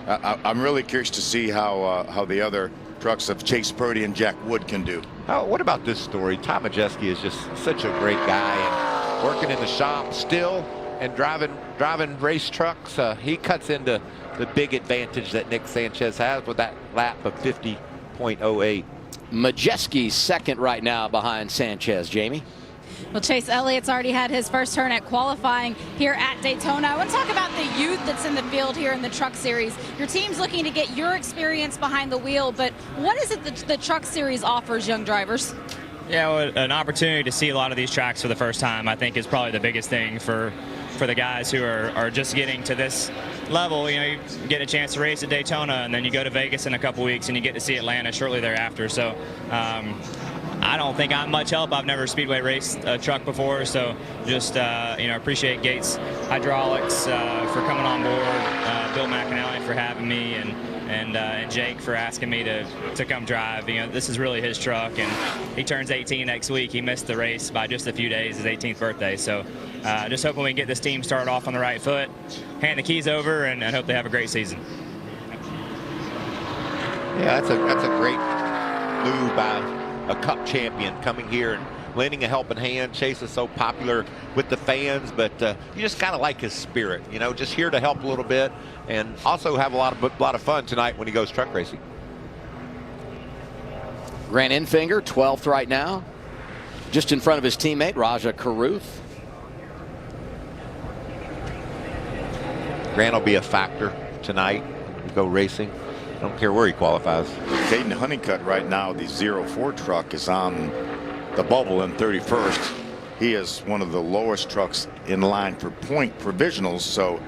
I'm really curious to see how the other trucks of Chase Purdy and Jack Wood can do. What about this story? Tom Majeski is just such a great guy, and working in the shop still and driving race trucks. He cuts into the big advantage that Nick Sanchez has with that lap of 50.08. Majeski's second right now behind Sanchez. Jamie? Well, Chase Elliott's already had his first turn at qualifying here at Daytona. I want to talk about the youth that's in the field here in the Truck Series. Your team's looking to get your experience behind the wheel, but what is it that the Truck Series offers young drivers? Yeah, well, an opportunity to see a lot of these tracks for the first time, I think, is probably the biggest thing for the guys who are just getting to this level. You know, you get a chance to race at Daytona, and then you go to Vegas in a couple weeks, and you get to see Atlanta shortly thereafter. So I don't think I'm much help. I've never speedway raced a truck before, so just you know, appreciate Gates Hydraulics for coming on board, Bill McAnally for having me, and Jake for asking me to come drive. You know, this is really his truck, and he turns 18 next week. He missed the race by just a few days, his 18th birthday. So just hoping we can get this team started off on the right foot, hand the keys over, and hope they have a great season. Yeah, that's a great move by a Cup champion coming here and lending a helping hand. Chase is so popular with the fans, but you just kind of like his spirit, you know, just here to help a little bit, and also have a lot of fun tonight when he goes truck racing. Grant Enfinger, 12th right now, just in front of his teammate Raja Caruth. Grant will be a factor tonight when we go racing. I don't care where he qualifies. Caden Honeycutt right now, the 04 truck, is on the bubble in 31st. He is one of the lowest trucks in line for point provisionals. So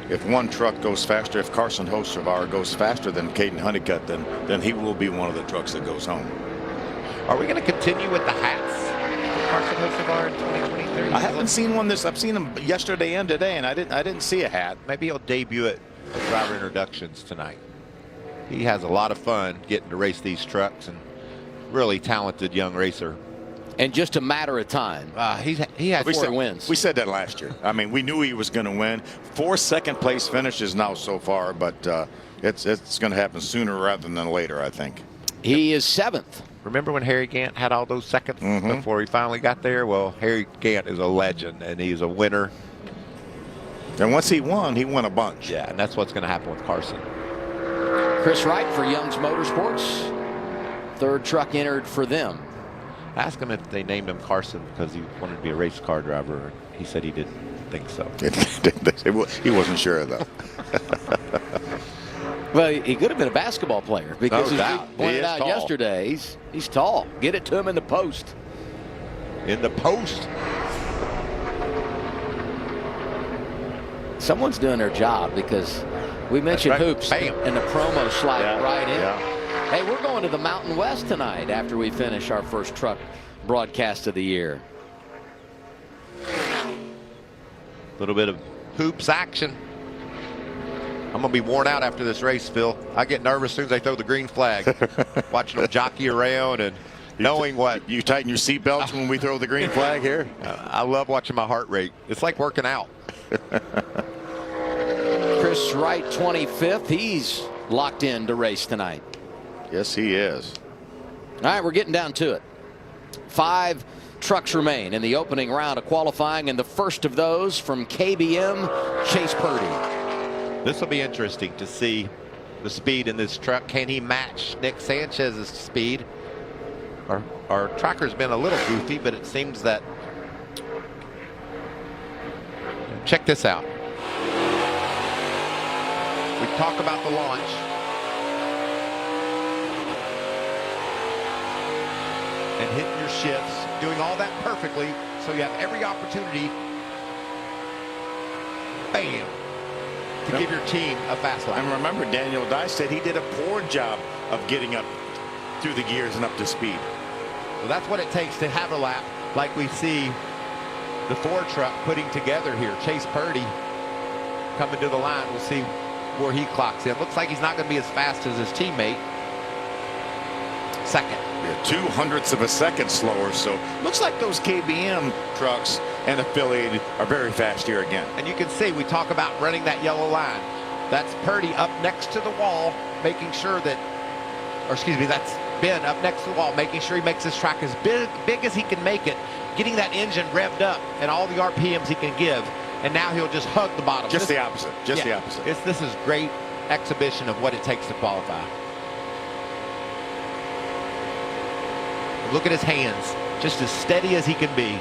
if one truck goes faster, if Carson Hocevar goes faster than Caden Honeycutt, then he will be one of the trucks that goes home. Are we going to continue with the hats for Carson Hocevar in 2023? I haven't seen one I've seen him yesterday and today, and I didn't see a hat. Maybe he'll debut it at driver introductions tonight. He has a lot of fun getting to race these trucks, and really talented young racer. And just a matter of time. He had 4 wins. We said that last year. I mean, we knew he was going to win. 4 second-place finishes now so far, but it's going to happen sooner rather than later, I think. He is 7th. Remember when Harry Gant had all those seconds before he finally got there? Well, Harry Gant is a legend, and he's a winner. And once he won a bunch. Yeah, and that's what's going to happen with Carson. Chris Wright for Young's Motorsports. 3rd truck entered for them. Ask him if they named him Carson because he wanted to be a race car driver. He said he didn't think so. He wasn't sure, though. Well, he could have been a basketball player because no he pointed out yesterday, he's tall. Get it to him in the post. In the post. someone's doing their job, because we mentioned right. hoops and the promo slide right in. Yeah. Hey, we're going to the Mountain West tonight after we finish our first truck broadcast of the year. A little bit of hoops action. I'm going to be worn out after this race, Phil. I get nervous as soon as they throw the green flag. Watching them jockey around and knowing what. You tighten your seatbelts when we throw the green flag here? I love watching my heart rate. It's like working out. Chris Wright, 25th. He's locked in to race tonight. Yes, he is. All right, we're getting down to it. 5 trucks remain in the opening round of qualifying, and the first of those from KBM, Chase Purdy. This will be interesting to see the speed in this truck. Can he match Nick Sanchez's speed? Our tracker's been a little goofy, but it seems that. Check this out. We talk about the launch. And hitting your shifts, doing all that perfectly, so you have every opportunity, bam, to give your team a fast lap. And remember, Daniel Dye said he did a poor job of getting up through the gears and up to speed. Well, that's what it takes to have a lap like we see the Ford truck putting together here. Chase Purdy coming to the line. We'll see where he clocks in. Looks like he's not going to be as fast as his teammate. Second. Yeah, 0.02 of a second slower. So looks like those KBM trucks and affiliated are very fast here again. And you can see we talk about running that yellow line. That's Purdy up next to the wall, making sure that, or excuse me, that's Ben up next to the wall, making sure he makes this track as big as he can make it, getting that engine revved up and all the RPMs he can give. And now he'll just hug the bottom. Just the opposite. Just the opposite. This is great exhibition of what it takes to qualify. Look at his hands, just as steady as he can be.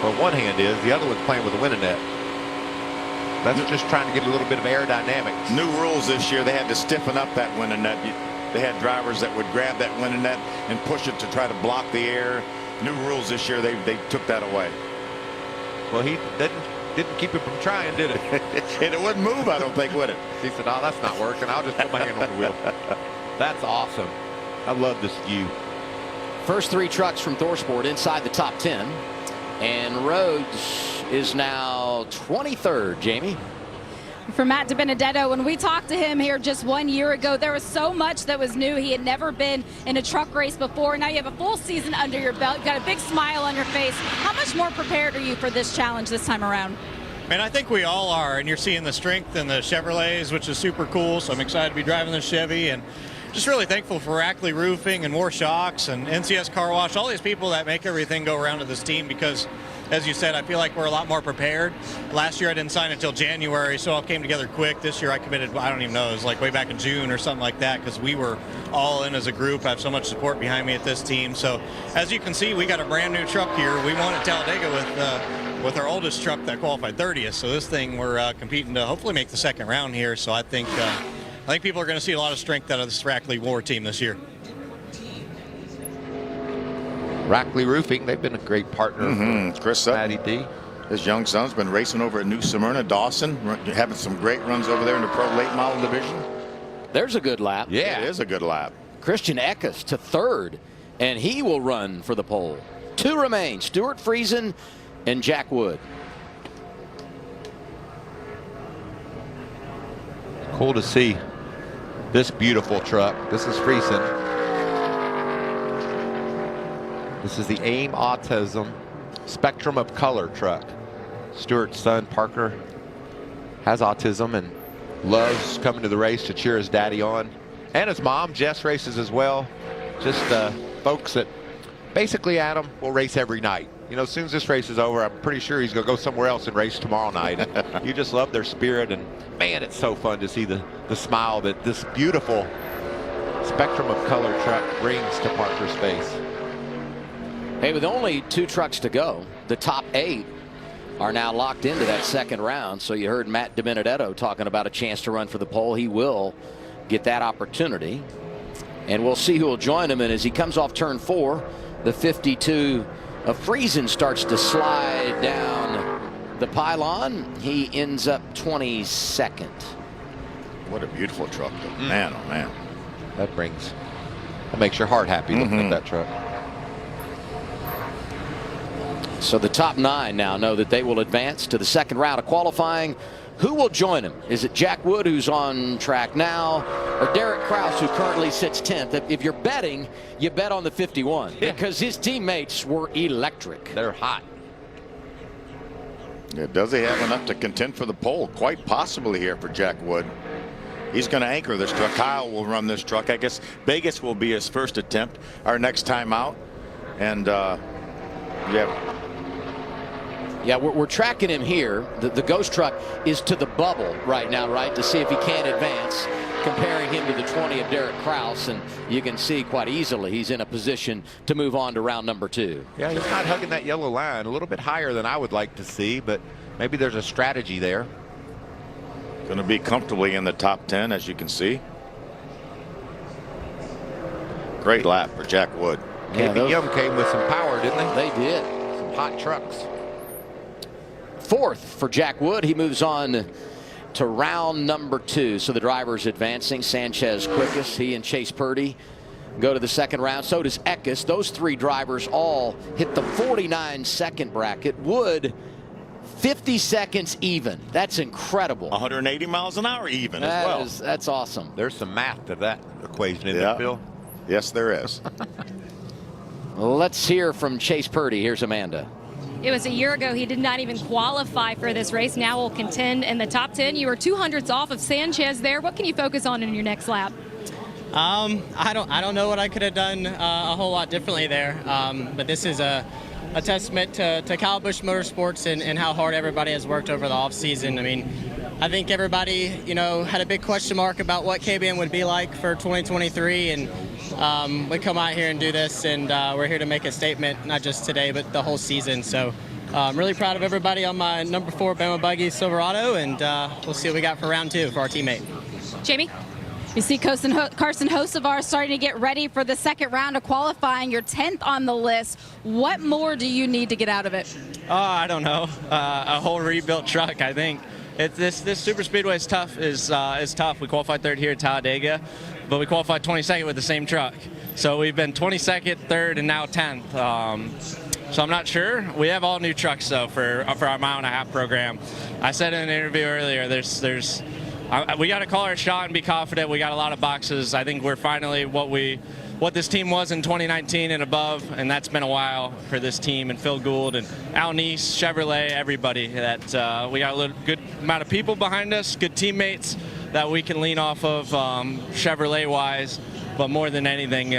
Well, one hand is, the other one's playing with the winning net. That's just trying to get a little bit of aerodynamics. New rules this year, they had to stiffen up that winning net. They had drivers that would grab that winning net and push it to try to block the air. New rules this year, they took that away. Well, he didn't keep it from trying, did it? And it wouldn't move, I don't think, would it? He said, oh, that's not working. I'll just put my hand on the wheel. That's awesome. I love this view. First 3 trucks from ThorSport inside the top 10. And Rhodes is now 23rd, Jamie. For Matt DiBenedetto, when we talked to him here just 1 year ago, there was so much that was new. He had never been in a truck race before. Now you have a full season under your belt. You've got a big smile on your face. How much more prepared are you for this challenge this time around? Man, I think we all are, and you're seeing the strength in the Chevrolets, which is super cool. So I'm excited to be driving the Chevy, and just really thankful for Rackley Roofing and War Shocks and NCS Car Wash, all these people that make everything go around to this team, because as you said, I feel like we're a lot more prepared. Last year I didn't sign until January, so it all came together quick. This year I committed, I don't even know, it was like way back in June or something like that, because we were all in as a group. I have so much support behind me at this team. So as you can see, we got a brand new truck here. We won at Talladega with our oldest truck that qualified 30th. So this thing we're competing to hopefully make the second round here. So I think people are going to see a lot of strength out of this Rackley War team this year. Rackley Roofing, they've been a great partner. Chris Sutton, Matty D. His young son's been racing over at New Smyrna, Dawson, having some great runs over there in the Pro Late Model Division. There's a good lap. Yeah, it is a good lap. Christian Eckes to 3rd, and he will run for the pole. 2 remain, Stuart Friesen and Jack Wood. Cool to see this beautiful truck. This is Friesen. This is the AIM Autism Spectrum of Color truck. Stuart's son, Parker, has autism and loves coming to the race to cheer his daddy on. And his mom, Jess, races as well. Just folks that basically, Adam, will race every night. You know, as soon as this race is over, I'm pretty sure he's going to go somewhere else and race tomorrow night. You just love their spirit, and man, it's so fun to see the smile that this beautiful Spectrum of Color truck brings to Parker's face. Hey, with only 2 trucks to go, the top 8 are now locked into that second round. So you heard Matt DiBenedetto talking about a chance to run for the pole. He will get that opportunity. And we'll see who will join him. And as he comes off turn 4, The 52 of Friesen starts to slide down the pylon. He ends up 22nd. What a beautiful truck, though. Man, oh man. That makes your heart happy looking at that truck. So the top 9 now know that they will advance to the second round of qualifying. Who will join him? Is it Jack Wood, who's on track now, or Derek Kraus, who currently sits 10th? If you're betting, you bet on the 51 because his teammates were electric. They're hot. Yeah, does he have enough to contend for the pole? Quite possibly here for Jack Wood. He's going to anchor this truck. Kyle will run this truck. I guess Vegas will be his first attempt, our next time out. And, yeah, we're tracking him here. The ghost truck is to the bubble right now, right, to see if he can advance, comparing him to the 20 of Derek Kraus, and you can see quite easily he's in a position to move on to round number 2. Yeah, he's not hugging that yellow line. A little bit higher than I would like to see, but maybe there's a strategy there. Going to be comfortably in the top 10, as you can see. Great lap for Jack Wood. Yeah, KBM came with some power, didn't they? They did. Some hot trucks. 4th for Jack Wood. He moves on to round number 2. So the drivers advancing. Sanchez quickest. He and Chase Purdy go to the second round. So does Eckes. Those 3 drivers all hit the 49-second bracket. Wood 50 seconds even. That's incredible. 180 miles an hour even as well. That's awesome. There's some math to that equation in there, Bill. Yes, there is. Let's hear from Chase Purdy. Here's Amanda. It was a year ago. He did not even qualify for this race. Now will contend in the top 10. You were 200ths off of Sanchez there. What can you focus on in your next lap? I don't know what I could have done a whole lot differently there. But this is a testament to Kyle Busch Motorsports and how hard everybody has worked over the offseason. I mean, I think everybody, had a big question mark about what KBM would be like for 2023, and we come out here and do this, and we're here to make a statement, not just today, but the whole season. So I'm really proud of everybody on my number 4 Bama Buggy Silverado, and we'll see what we got for round 2 for our teammate. Jamie? You see Carson Hocevar starting to get ready for the second round of qualifying. You're 10th on the list. What more do you need to get out of it? I don't know. A whole rebuilt truck, I think. This super speedway is tough. Is tough. We qualified 3rd here at Talladega, but we qualified 22nd with the same truck. So we've been 22nd, 3rd, and now 10th. So I'm not sure. We have all new trucks though for our mile-and-a-half program. I said in an interview earlier, we got to call our shot and be confident. We got a lot of boxes. I think we're finally what this team was in 2019 and above, and that's been a while for this team. And Phil Gould and Al Neese, Chevrolet, everybody. That we got a good amount of people behind us, good teammates that we can lean off of Chevrolet-wise. But more than anything,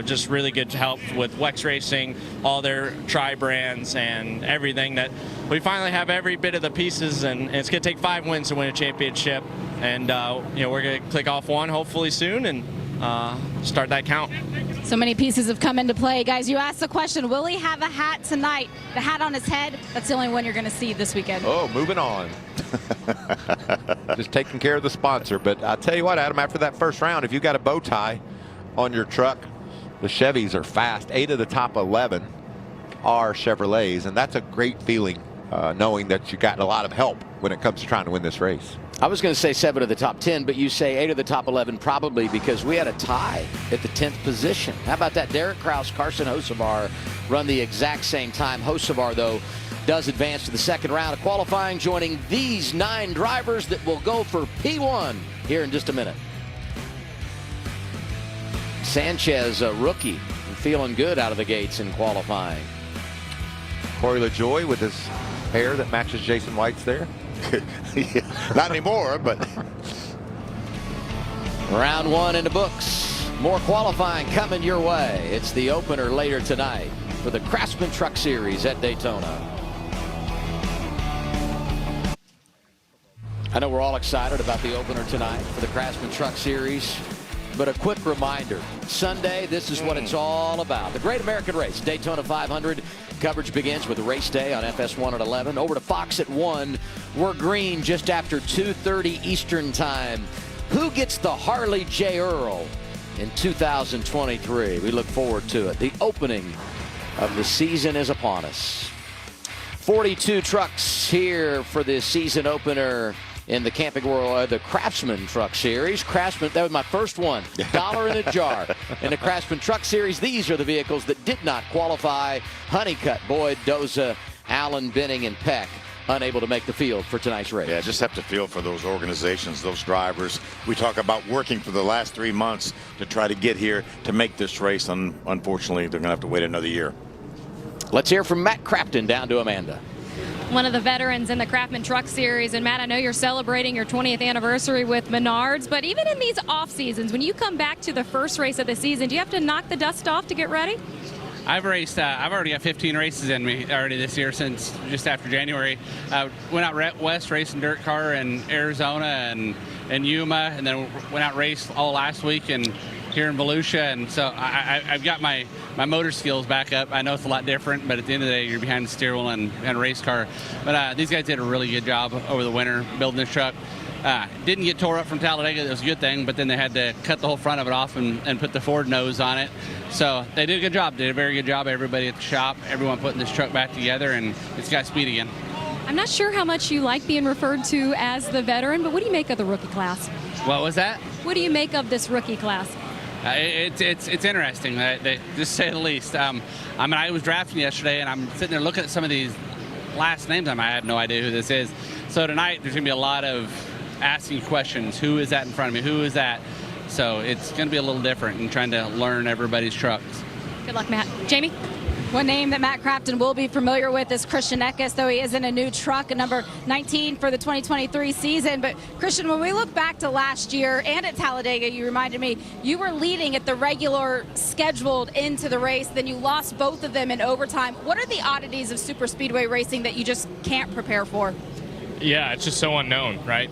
just really good help with Wex Racing, all their tri-brands and everything. That we finally have every bit of the pieces, and it's going to take 5 wins to win a championship. And we're going to click off one hopefully soon and start that count. So many pieces have come into play. Guys, you asked the question, will he have a hat tonight? The hat on his head, that's the only one you're going to see this weekend. Oh, moving on. Just taking care of the sponsor. But I'll tell you what, Adam, after that first round, if you got a bow tie on your truck, the Chevys are fast. 8 of the top 11 are Chevrolets, and that's a great feeling, knowing that you got a lot of help when it comes to trying to win this race. I was going to say 7 of the top 10, but you say 8 of the top 11 probably because we had a tie at the 10th position. How about that? Derek Kraus, Carson Hocevar run the exact same time. Hocevar, though, does advance to the second round of qualifying, joining these 9 drivers that will go for P1 here in just a minute. Sanchez, a rookie, feeling good out of the gates in qualifying. Corey LaJoie with his hair that matches Jason White's there. Yeah, not anymore, but. Round 1 in the books. More qualifying coming your way. It's the opener later tonight for the Craftsman Truck Series at Daytona. I know we're all excited about the opener tonight for the Craftsman Truck Series, but a quick reminder, Sunday, this is what it's all about. The Great American Race, Daytona 500. Coverage begins with race day on FS1 at 11. Over to Fox at 1. We're green just after 2:30 Eastern time. Who gets the Harley J. Earl in 2023. We look forward to it. The opening of the season is upon us. 42 trucks here for this season opener in the Camping World, the Craftsman Truck Series. Craftsman, that was my first one. $1 in a jar. In the Craftsman Truck Series, these are the vehicles that did not qualify. Honeycutt, Boyd, Doza, Allen, Benning, and Peck unable to make the field for tonight's race. Yeah, just have to feel for those organizations, those drivers. We talk about working for the last 3 months to try to get here to make this race, and unfortunately, they're going to have to wait another year. Let's hear from Matt Crafton down to Amanda. One of the veterans in the Craftsman Truck Series. And Matt, I know you're celebrating your 20th anniversary with Menards, but even in these off seasons, when you come back to the first race of the season, do you have to knock the dust off to get ready? I've already got 15 races in me already this year since just after January. Went out west racing dirt car in Arizona and Yuma, and then went out race all last week and here in Volusia, and so I've got my motor skills back up. I know it's a lot different, but at the end of the day, you're behind the steering wheel and a race car. But these guys did a really good job over the winter building this truck. Didn't get tore up from Talladega. That was a good thing, but then they had to cut the whole front of it off and put the Ford nose on it. So they did a good job. Did a very good job. Everybody at the shop, everyone putting this truck back together, and it's got speed again. I'm not sure how much you like being referred to as the veteran, but what do you make of the rookie class? What was that? What do you make of this rookie class? It's interesting, just to say the least. I mean, I was drafting yesterday, and I'm sitting there looking at some of these last names. I have no idea who this is. So tonight, there's going to be a lot of asking questions. Who is that in front of me? Who is that? So it's going to be a little different in trying to learn everybody's trucks. Good luck, Matt. Jamie? One name that Matt Crafton will be familiar with is Christian Eckes, though he is in a new truck, number 19 for the 2023 season. But Christian, when we look back to last year and at Talladega, you reminded me you were leading at the regular scheduled into the race, then you lost both of them in overtime. What are the oddities of super speedway racing that you just can't prepare for? Yeah, it's just so unknown, right?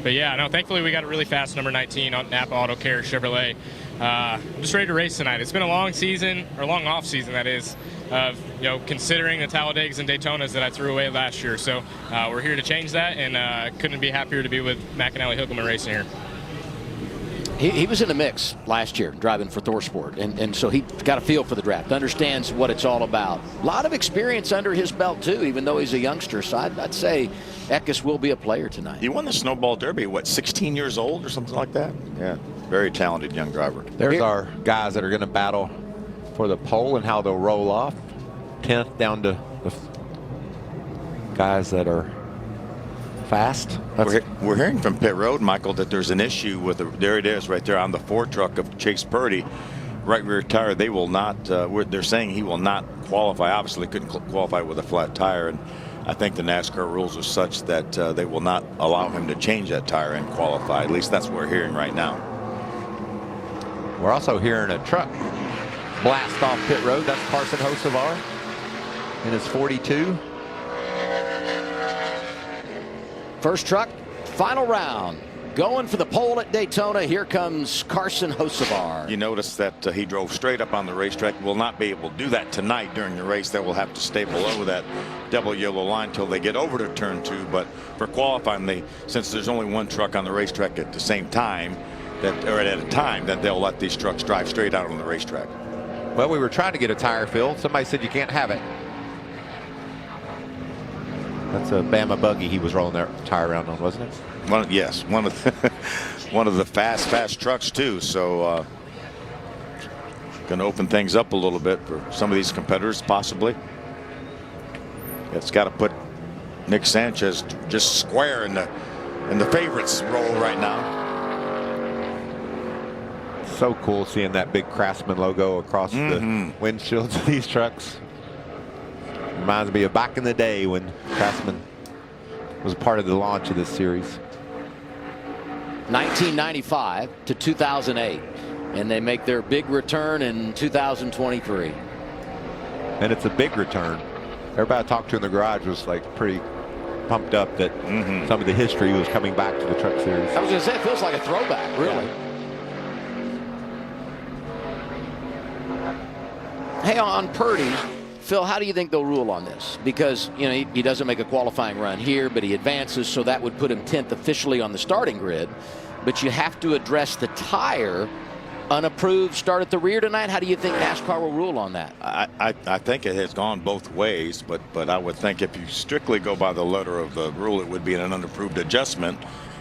But yeah, no, thankfully we got a really fast number 19 on Napa Auto Care Chevrolet. I'm just ready to race tonight. It's been a long season, or long off season, that is, of considering the Talladegas and Daytonas that I threw away last year. So we're here to change that, and couldn't be happier to be with McAnally Hookham Racing here. He was in the mix last year driving for ThorSport, and so he got a feel for the draft, understands what it's all about. A lot of experience under his belt, too, even though he's a youngster. So I'd say Eckes will be a player tonight. He won the Snowball Derby, what, 16 years old or something like that? Yeah, very talented young driver. There's our guys that are going to battle for the pole and how they'll roll off. 10th down to the guys that are fast. We're hearing from pit road, Michael, that there's an issue with there it is right there on the Ford truck of Chase Purdy, right rear tire. They will not. They're saying he will not qualify. Obviously, couldn't qualify with a flat tire, and I think the NASCAR rules are such that they will not allow him to change that tire and qualify. At least that's what we're hearing right now. We're also hearing a truck blast off pit road. That's Carson Hocevar in his 42. First truck, final round. Going for the pole at Daytona. Here comes Carson Hocevar. You notice that he drove straight up on the racetrack. Will not be able to do that tonight during the race. They will have to stay below that double yellow line until they get over to turn 2. But for qualifying, since there's only one truck on the racetrack at the same time, at a time, that they'll let these trucks drive straight out on the racetrack. Well, we were trying to get a tire filled. Somebody said you can't have it. That's a Bama buggy he was rolling their tire around on, wasn't it? Yes, one of the fast trucks too. So going to open things up a little bit for some of these competitors, possibly. It's got to put Nick Sanchez just square in the favorites role right now. So cool seeing that big Craftsman logo across the windshields of these trucks. Reminds me of back in the day when Craftsman was part of the launch of this series. 1995 to 2008, and they make their big return in 2023. And it's a big return. Everybody I talked to in the garage was like pretty pumped up that some of the history was coming back to the truck series. I was going to say, it feels like a throwback, really. Yeah. Hey, on Purdy, Phil, how do you think they'll rule on this? Because, you know, he doesn't make a qualifying run here, but he advances, so that would put him 10th officially on the starting grid. But you have to address the tire unapproved start at the rear tonight? How do you think NASCAR will rule on that? I think it has gone both ways, but I would think if you strictly go by the letter of the rule, it would be an unapproved adjustment,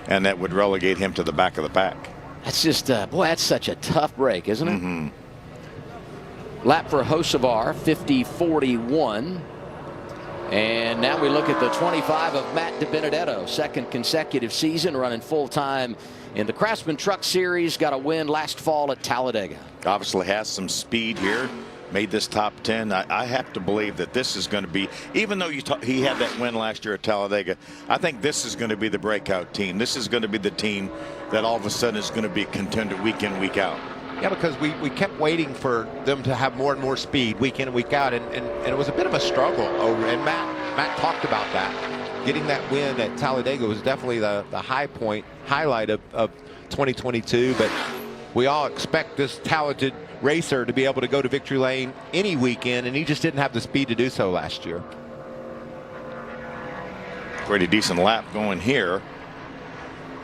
and that would relegate him to the back of the pack. That's just, boy, that's such a tough break, isn't it? Mm-hmm. Lap for Hocevar, 50-41. And now we look at the 25 of Matt DiBenedetto, second consecutive season running full-time in the Craftsman Truck Series. Got a win last fall at Talladega. Obviously has some speed here. Made this top 10. I have to believe that this is going to be, even though he had that win last year at Talladega, I think this is going to be the breakout team. This is going to be the team that all of a sudden is going to be a contender week in, week out. Yeah, because we kept waiting for them to have more and more speed week in and week out, and it was a bit of a struggle over. And Matt talked about that. Getting that win at Talladega was definitely the highlight of 2022. But we all expect this talented racer to be able to go to victory lane any weekend, and he just didn't have the speed to do so last year. Pretty decent lap going here.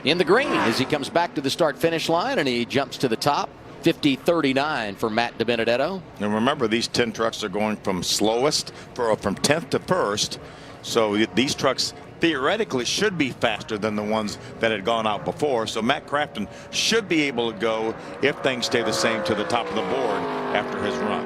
In the green as he comes back to the start-finish line, and he jumps to the top. 50-39 for Matt DiBenedetto. And remember, these 10 trucks are going from slowest from 10th to 1st. So these trucks theoretically should be faster than the ones that had gone out before. So Matt Crafton should be able to go, if things stay the same, to the top of the board after his run.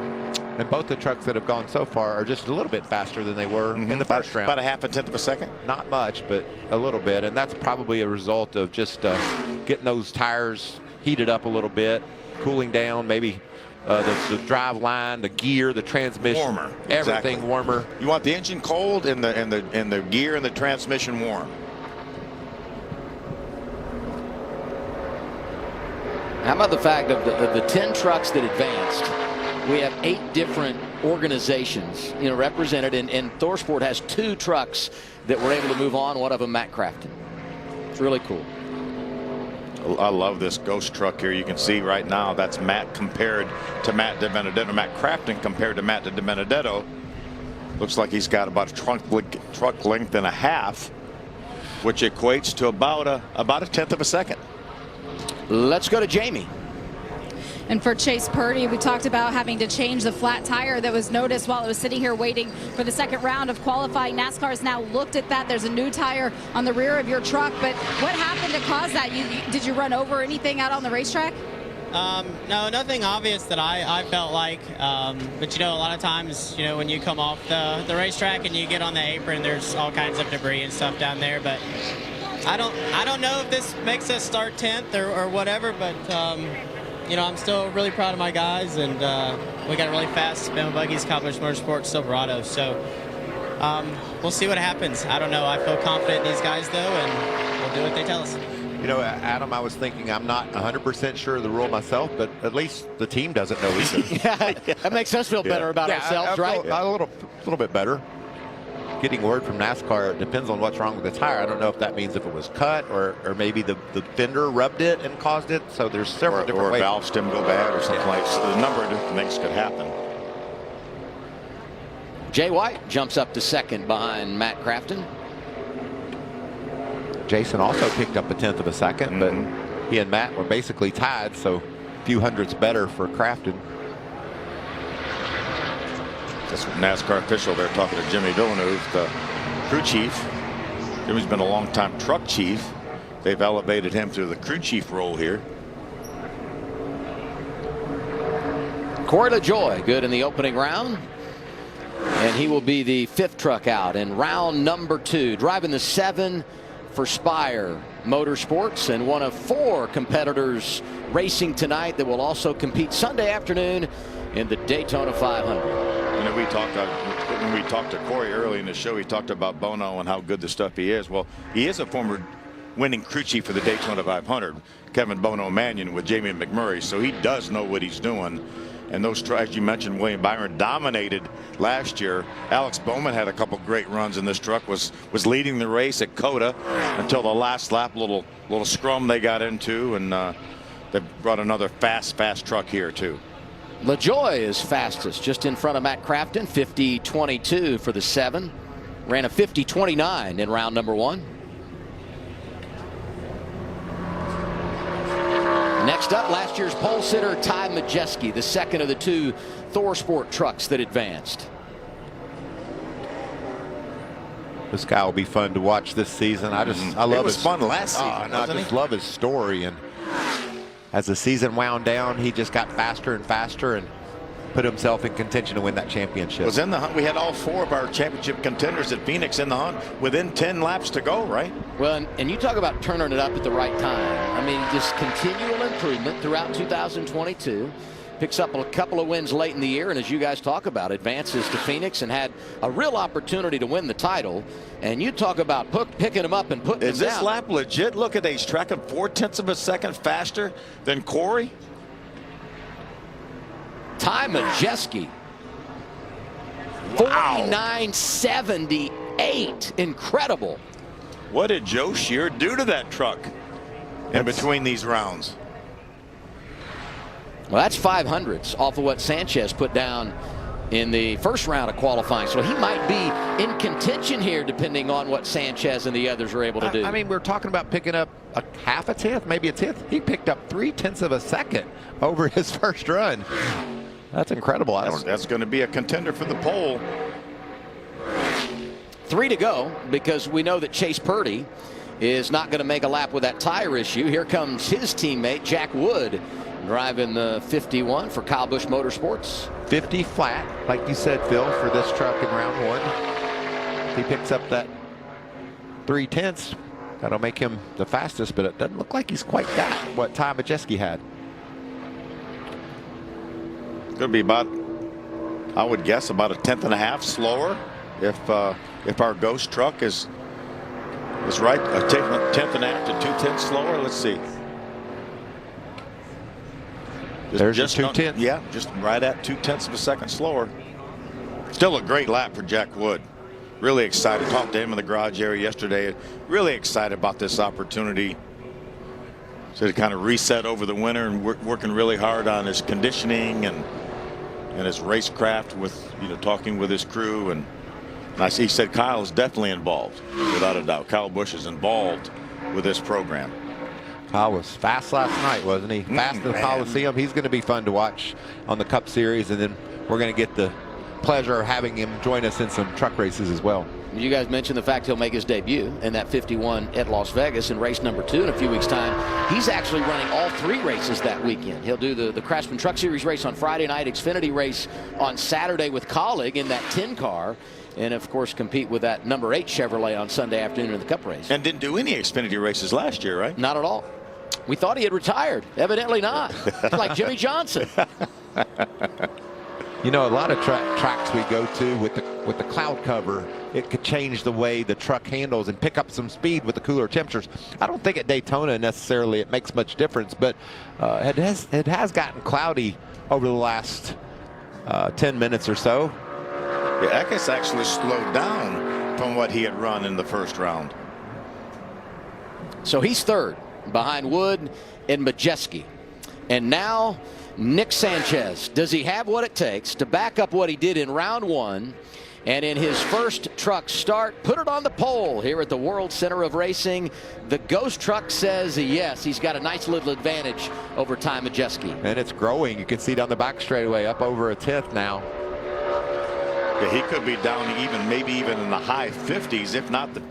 And both the trucks that have gone so far are just a little bit faster than they were in the first round. About a half a tenth of a second? Not much, but a little bit. And that's probably a result of just getting those tires heated up a little bit, cooling down, maybe the drive line, the gear, the transmission, warmer, everything exactly. warmer. You want the engine cold and the gear and the transmission warm. How about the fact of the 10 trucks that advanced? We have 8 different organizations, represented, and ThorSport has 2 trucks that were able to move on. One of them, Matt Crafton. It's really cool. I love this ghost truck here. You can see right now that's Matt compared to Matt DiBenedetto. Matt Crafton compared to Matt DiBenedetto. Looks like he's got about a truck length and a half, which equates to about a tenth of a second. Let's go to Jamie. And for Chase Purdy, we talked about having to change the flat tire that was noticed while it was sitting here waiting for the second round of qualifying. NASCAR has now looked at that. There's a new tire on the rear of your truck. But what happened to cause that? Did you run over anything out on the racetrack? No, nothing obvious that I felt like. But, a lot of times, when you come off the racetrack and you get on the apron, there's all kinds of debris and stuff down there. But I don't know if this makes us start 10th or whatever, but I'm still really proud of my guys, and we got a really fast spin buggies, Cowboys Motorsports Silverado. So we'll see what happens. I don't know. I feel confident in these guys, though, and we'll do what they tell us. Adam, I was thinking I'm not 100% sure of the rule myself, but at least the team doesn't know either. Yeah, that makes us feel better about ourselves, right? A little bit better. Getting word from NASCAR, it depends on what's wrong with the tire. I don't know if that means if it was cut or maybe the fender rubbed it and caused it. So there's several different ways. Or a valve stem go bad or something like that. So a number of different things could happen. Jay White jumps up to second behind Matt Crafton. Jason also picked up a tenth of a second, but he and Matt were basically tied, so a few hundredths better for Crafton. This NASCAR official there talking to Jimmy Villeneuve, the crew chief. Jimmy's been a long-time truck chief. They've elevated him to the crew chief role here. Corey LaJoie, good in the opening round. And he will be the 5th truck out in round number 2. Driving the 7 for Spire Motorsports, and one of 4 competitors racing tonight that will also compete Sunday afternoon in the Daytona 500. When we talked to Corey early in the show, he talked about Bono and how good the stuff he is. Well, he is a former winning crew chief for the Daytona 500, Kevin Bono Mannion, with Jamie McMurray, so he does know what he's doing. And those trucks, you mentioned William Byron dominated last year. Alex Bowman had a couple great runs in this truck, was leading the race at COTA until the last lap, little scrum they got into, and they brought another fast truck here too. LaJoie is fastest, just in front of Matt Crafton, 50-22 for the 7. Ran a 50-29 in round number 1. Next up, last year's pole sitter Ty Majeski, the second of the two Thor Sport trucks that advanced. This guy will be fun to watch this season. I love it was his fun last season. I just love his story, and as the season wound down, he just got faster and faster and put himself in contention to win that championship. Was in the hunt. We had all 4 of our championship contenders at Phoenix in the hunt within 10 laps to go, right? Well, and you talk about turning it up at the right time. I mean, just continual improvement throughout 2022. Picks up a couple of wins late in the year, and as you guys talk about, advances to Phoenix and had a real opportunity to win the title. And you talk about picking them up and putting them down. Is this lap legit? Look at that. He's tracking 0.4 of a second faster than Corey. Ty Majeski, 49.78. Incredible. What did Joe Shear do to that truck in between these rounds? Well, that's 500ths off of what Sanchez put down in the first round of qualifying. So he might be in contention here depending on what Sanchez and the others are able to do. I mean, we're talking about picking up a half a tenth, maybe a tenth. He picked up 0.3 of a second over his first run. That's incredible. That's going to be a contender for the pole. 3 to go because we know that Chase Purdy is not going to make a lap with that tire issue. Here comes his teammate, Jack Wood, driving the 51 for Kyle Busch Motorsports. 50 flat, like you said, Phil, for this truck in round 1. If he picks up that 0.3, that'll make him the fastest, but it doesn't look like he's quite got what Ty Majeski had. It's going to be about, I would guess, about a 1/10.5 slower if our Ghost truck is right, a 1/10.5 to 2/10 slower. Let's see. There's just 2/10. Yeah, just right at 0.2 of a second slower. Still a great lap for Jack Wood. Really excited. Talked to him in the garage area yesterday. Really excited about this opportunity. So to kind of reset over the winter and working really hard on his conditioning and his racecraft with, talking with his crew. And he said Kyle is definitely involved, without a doubt. Kyle Busch is involved with this program. Kyle was fast last night, wasn't he? Fast in the Coliseum. He's going to be fun to watch on the Cup Series, and then we're going to get the pleasure of having him join us in some truck races as well. You guys mentioned the fact he'll make his debut in that 51 at Las Vegas in race number 2 in a few weeks' time. He's actually running all 3 races that weekend. He'll do the Craftsman Truck Series race on Friday night, Xfinity race on Saturday with Colleague in that 10 car, and of course compete with that number 8 Chevrolet on Sunday afternoon in the Cup race. And didn't do any Xfinity races last year, right? Not at all. We thought he had retired. Evidently not. Like Jimmy Johnson. A lot of tracks we go to with the cloud cover, it could change the way the truck handles and pick up some speed with the cooler temperatures. I don't think at Daytona necessarily it makes much difference, but it has gotten cloudy over the last 10 minutes or so. Yeah, Eckes actually slowed down from what he had run in the first round. So he's third behind Wood and Majeski. And now Nick Sanchez. Does he have what it takes to back up what he did in round 1 and in his first truck start, put it on the pole here at the World Center of Racing? The Ghost truck says yes. He's got a nice little advantage over Ty Majeski. And it's growing. You can see down the back straightaway up over a 1/10 now. Yeah, he could be down maybe even in the high 50s, if not the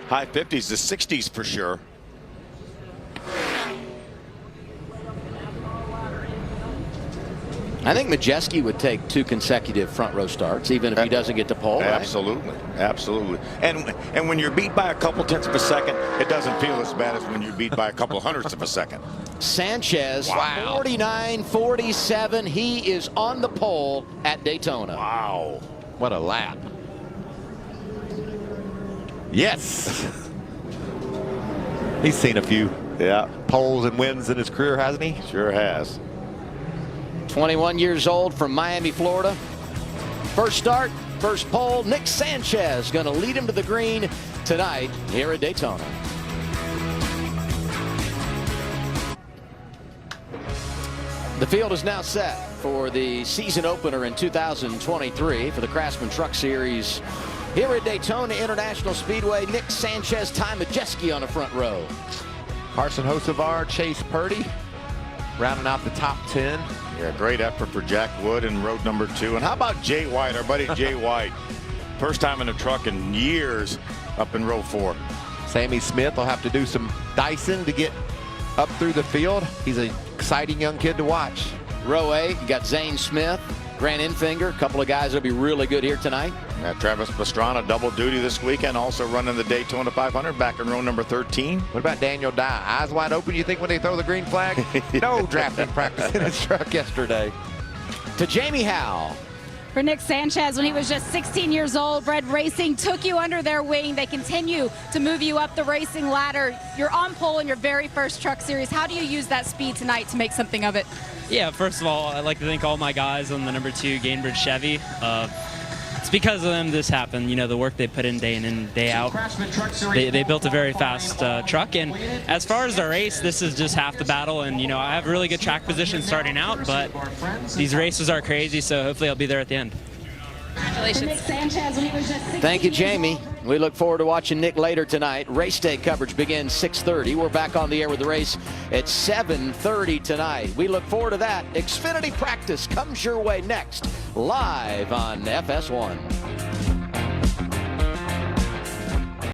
high 50s, the 60s for sure. I think Majeski would take 2 consecutive front row starts, even if he doesn't get to pole. Absolutely, right? Absolutely. And when you're beat by a couple 10ths of a second, it doesn't feel as bad as when you're beat by a couple 100ths of a second. Sanchez, 49.47. He is on the pole at Daytona. Wow. What a lap. Yes. He's seen a few poles and wins in his career, hasn't he? Sure has. 21 years old from Miami, Florida. First start, first pole. Nick Sanchez going to lead him to the green tonight here at Daytona. The field is now set for the season opener in 2023 for the Craftsman Truck Series here at Daytona International Speedway. Nick Sanchez, Ty Majeski on the front row. Carson Hocevar, Chase Purdy. rounding out the top 10. Yeah, great effort for Jack Wood in road number 2. And how about Jay White, our buddy Jay White? First time in a truck in years up in row 4. Sammy Smith will have to do some dicing to get up through the field. He's an exciting young kid to watch. Row 8, you got Zane Smith, Grant Enfinger, a couple of guys that'll be really good here tonight. Yeah, Travis Pastrana double duty this weekend, also running the Daytona 500 back in row number 13. What about Daniel Dye? Eyes wide open, you think, when they throw the green flag? No drafting practice in his truck yesterday. To Jamie Howe. For Nick Sanchez, when he was just 16 years old, Red Racing took you under their wing. They continue to move you up the racing ladder. You're on pole in your very first truck series. How do you use that speed tonight to make something of it? Yeah, first of all, I'd like to thank all my guys on the number 2 Gainbridge Chevy. It's because of them this happened. You know, the work they put in, day out. They built a very fast truck. And as far as the race, this is just half the battle. And, you know, I have really good track position starting out, but these races are crazy, so hopefully I'll be there at the end. Congratulations. Thank you, Jamie. We look forward to watching Nick later tonight. Race day coverage begins 6:30. We're back on the air with the race at 7:30 tonight. We look forward to that. Xfinity practice comes your way next, live on FS1.